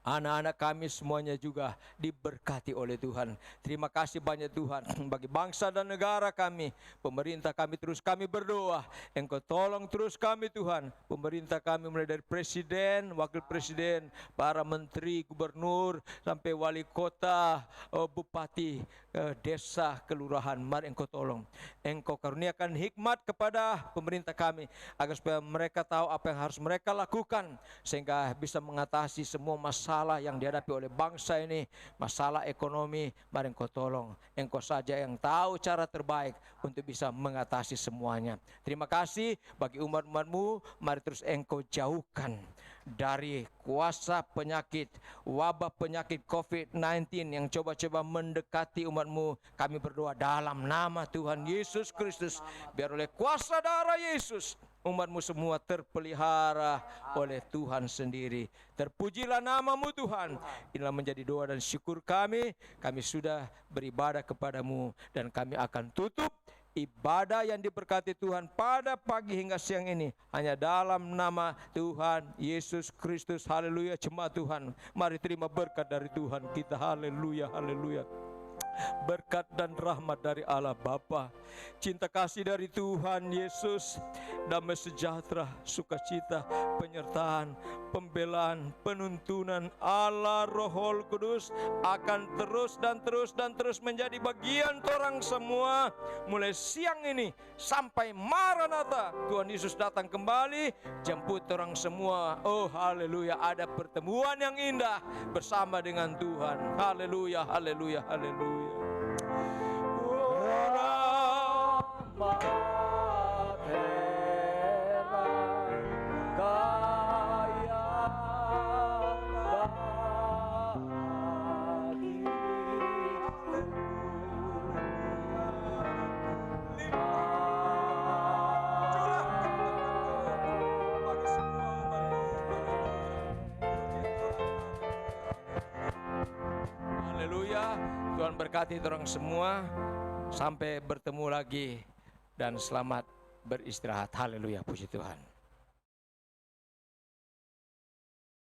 Anak-anak kami semuanya juga diberkati oleh Tuhan. Terima kasih banyak Tuhan bagi bangsa dan negara kami. Pemerintah kami terus kami berdoa, Engkau tolong terus kami Tuhan. Pemerintah kami mulai dari presiden, wakil presiden, para menteri, gubernur, sampai wali kota, bupati, desa, kelurahan. Mari Engkau tolong. Engkau karuniakan hikmat kepada pemerintah kami agar supaya mereka tahu apa yang harus mereka lakukan sehingga bisa mengatasi semua masalah yang dihadapi oleh bangsa ini, masalah ekonomi. Mari Engkau tolong. Engkau saja yang tahu cara terbaik untuk bisa mengatasi semuanya. Terima kasih bagi umat-umat-Mu. Mari terus Engkau jauhkan dari kuasa penyakit, wabah penyakit COVID-19 yang coba-coba mendekati umat-Mu. Kami berdoa dalam nama Tuhan Yesus Kristus, biar oleh kuasa darah Yesus umat-Mu semua terpelihara oleh Tuhan sendiri. Terpujilah nama-Mu Tuhan. Inilah menjadi doa dan syukur kami. Kami sudah beribadah kepada-Mu dan kami akan tutup ibadah yang diberkati Tuhan pada pagi hingga siang ini hanya dalam nama Tuhan Yesus Kristus. Haleluya. Jemaat Tuhan, mari terima berkat dari Tuhan kita. Haleluya, haleluya. Berkat dan rahmat dari Allah Bapa, cinta kasih dari Tuhan Yesus, damai sejahtera, sukacita, penyertaan, pembelaan, penuntunan Allah Rohul Kudus akan terus dan terus menjadi bagian orang semua mulai siang ini sampai Maranatha Tuhan Yesus datang kembali jemput orang semua. Oh haleluya, ada pertemuan yang indah bersama dengan Tuhan. Haleluya, haleluya, haleluya. Haleluya. Tuhan berkati orang semua. Sampai bertemu lagi dan selamat beristirahat. Haleluya, puji Tuhan.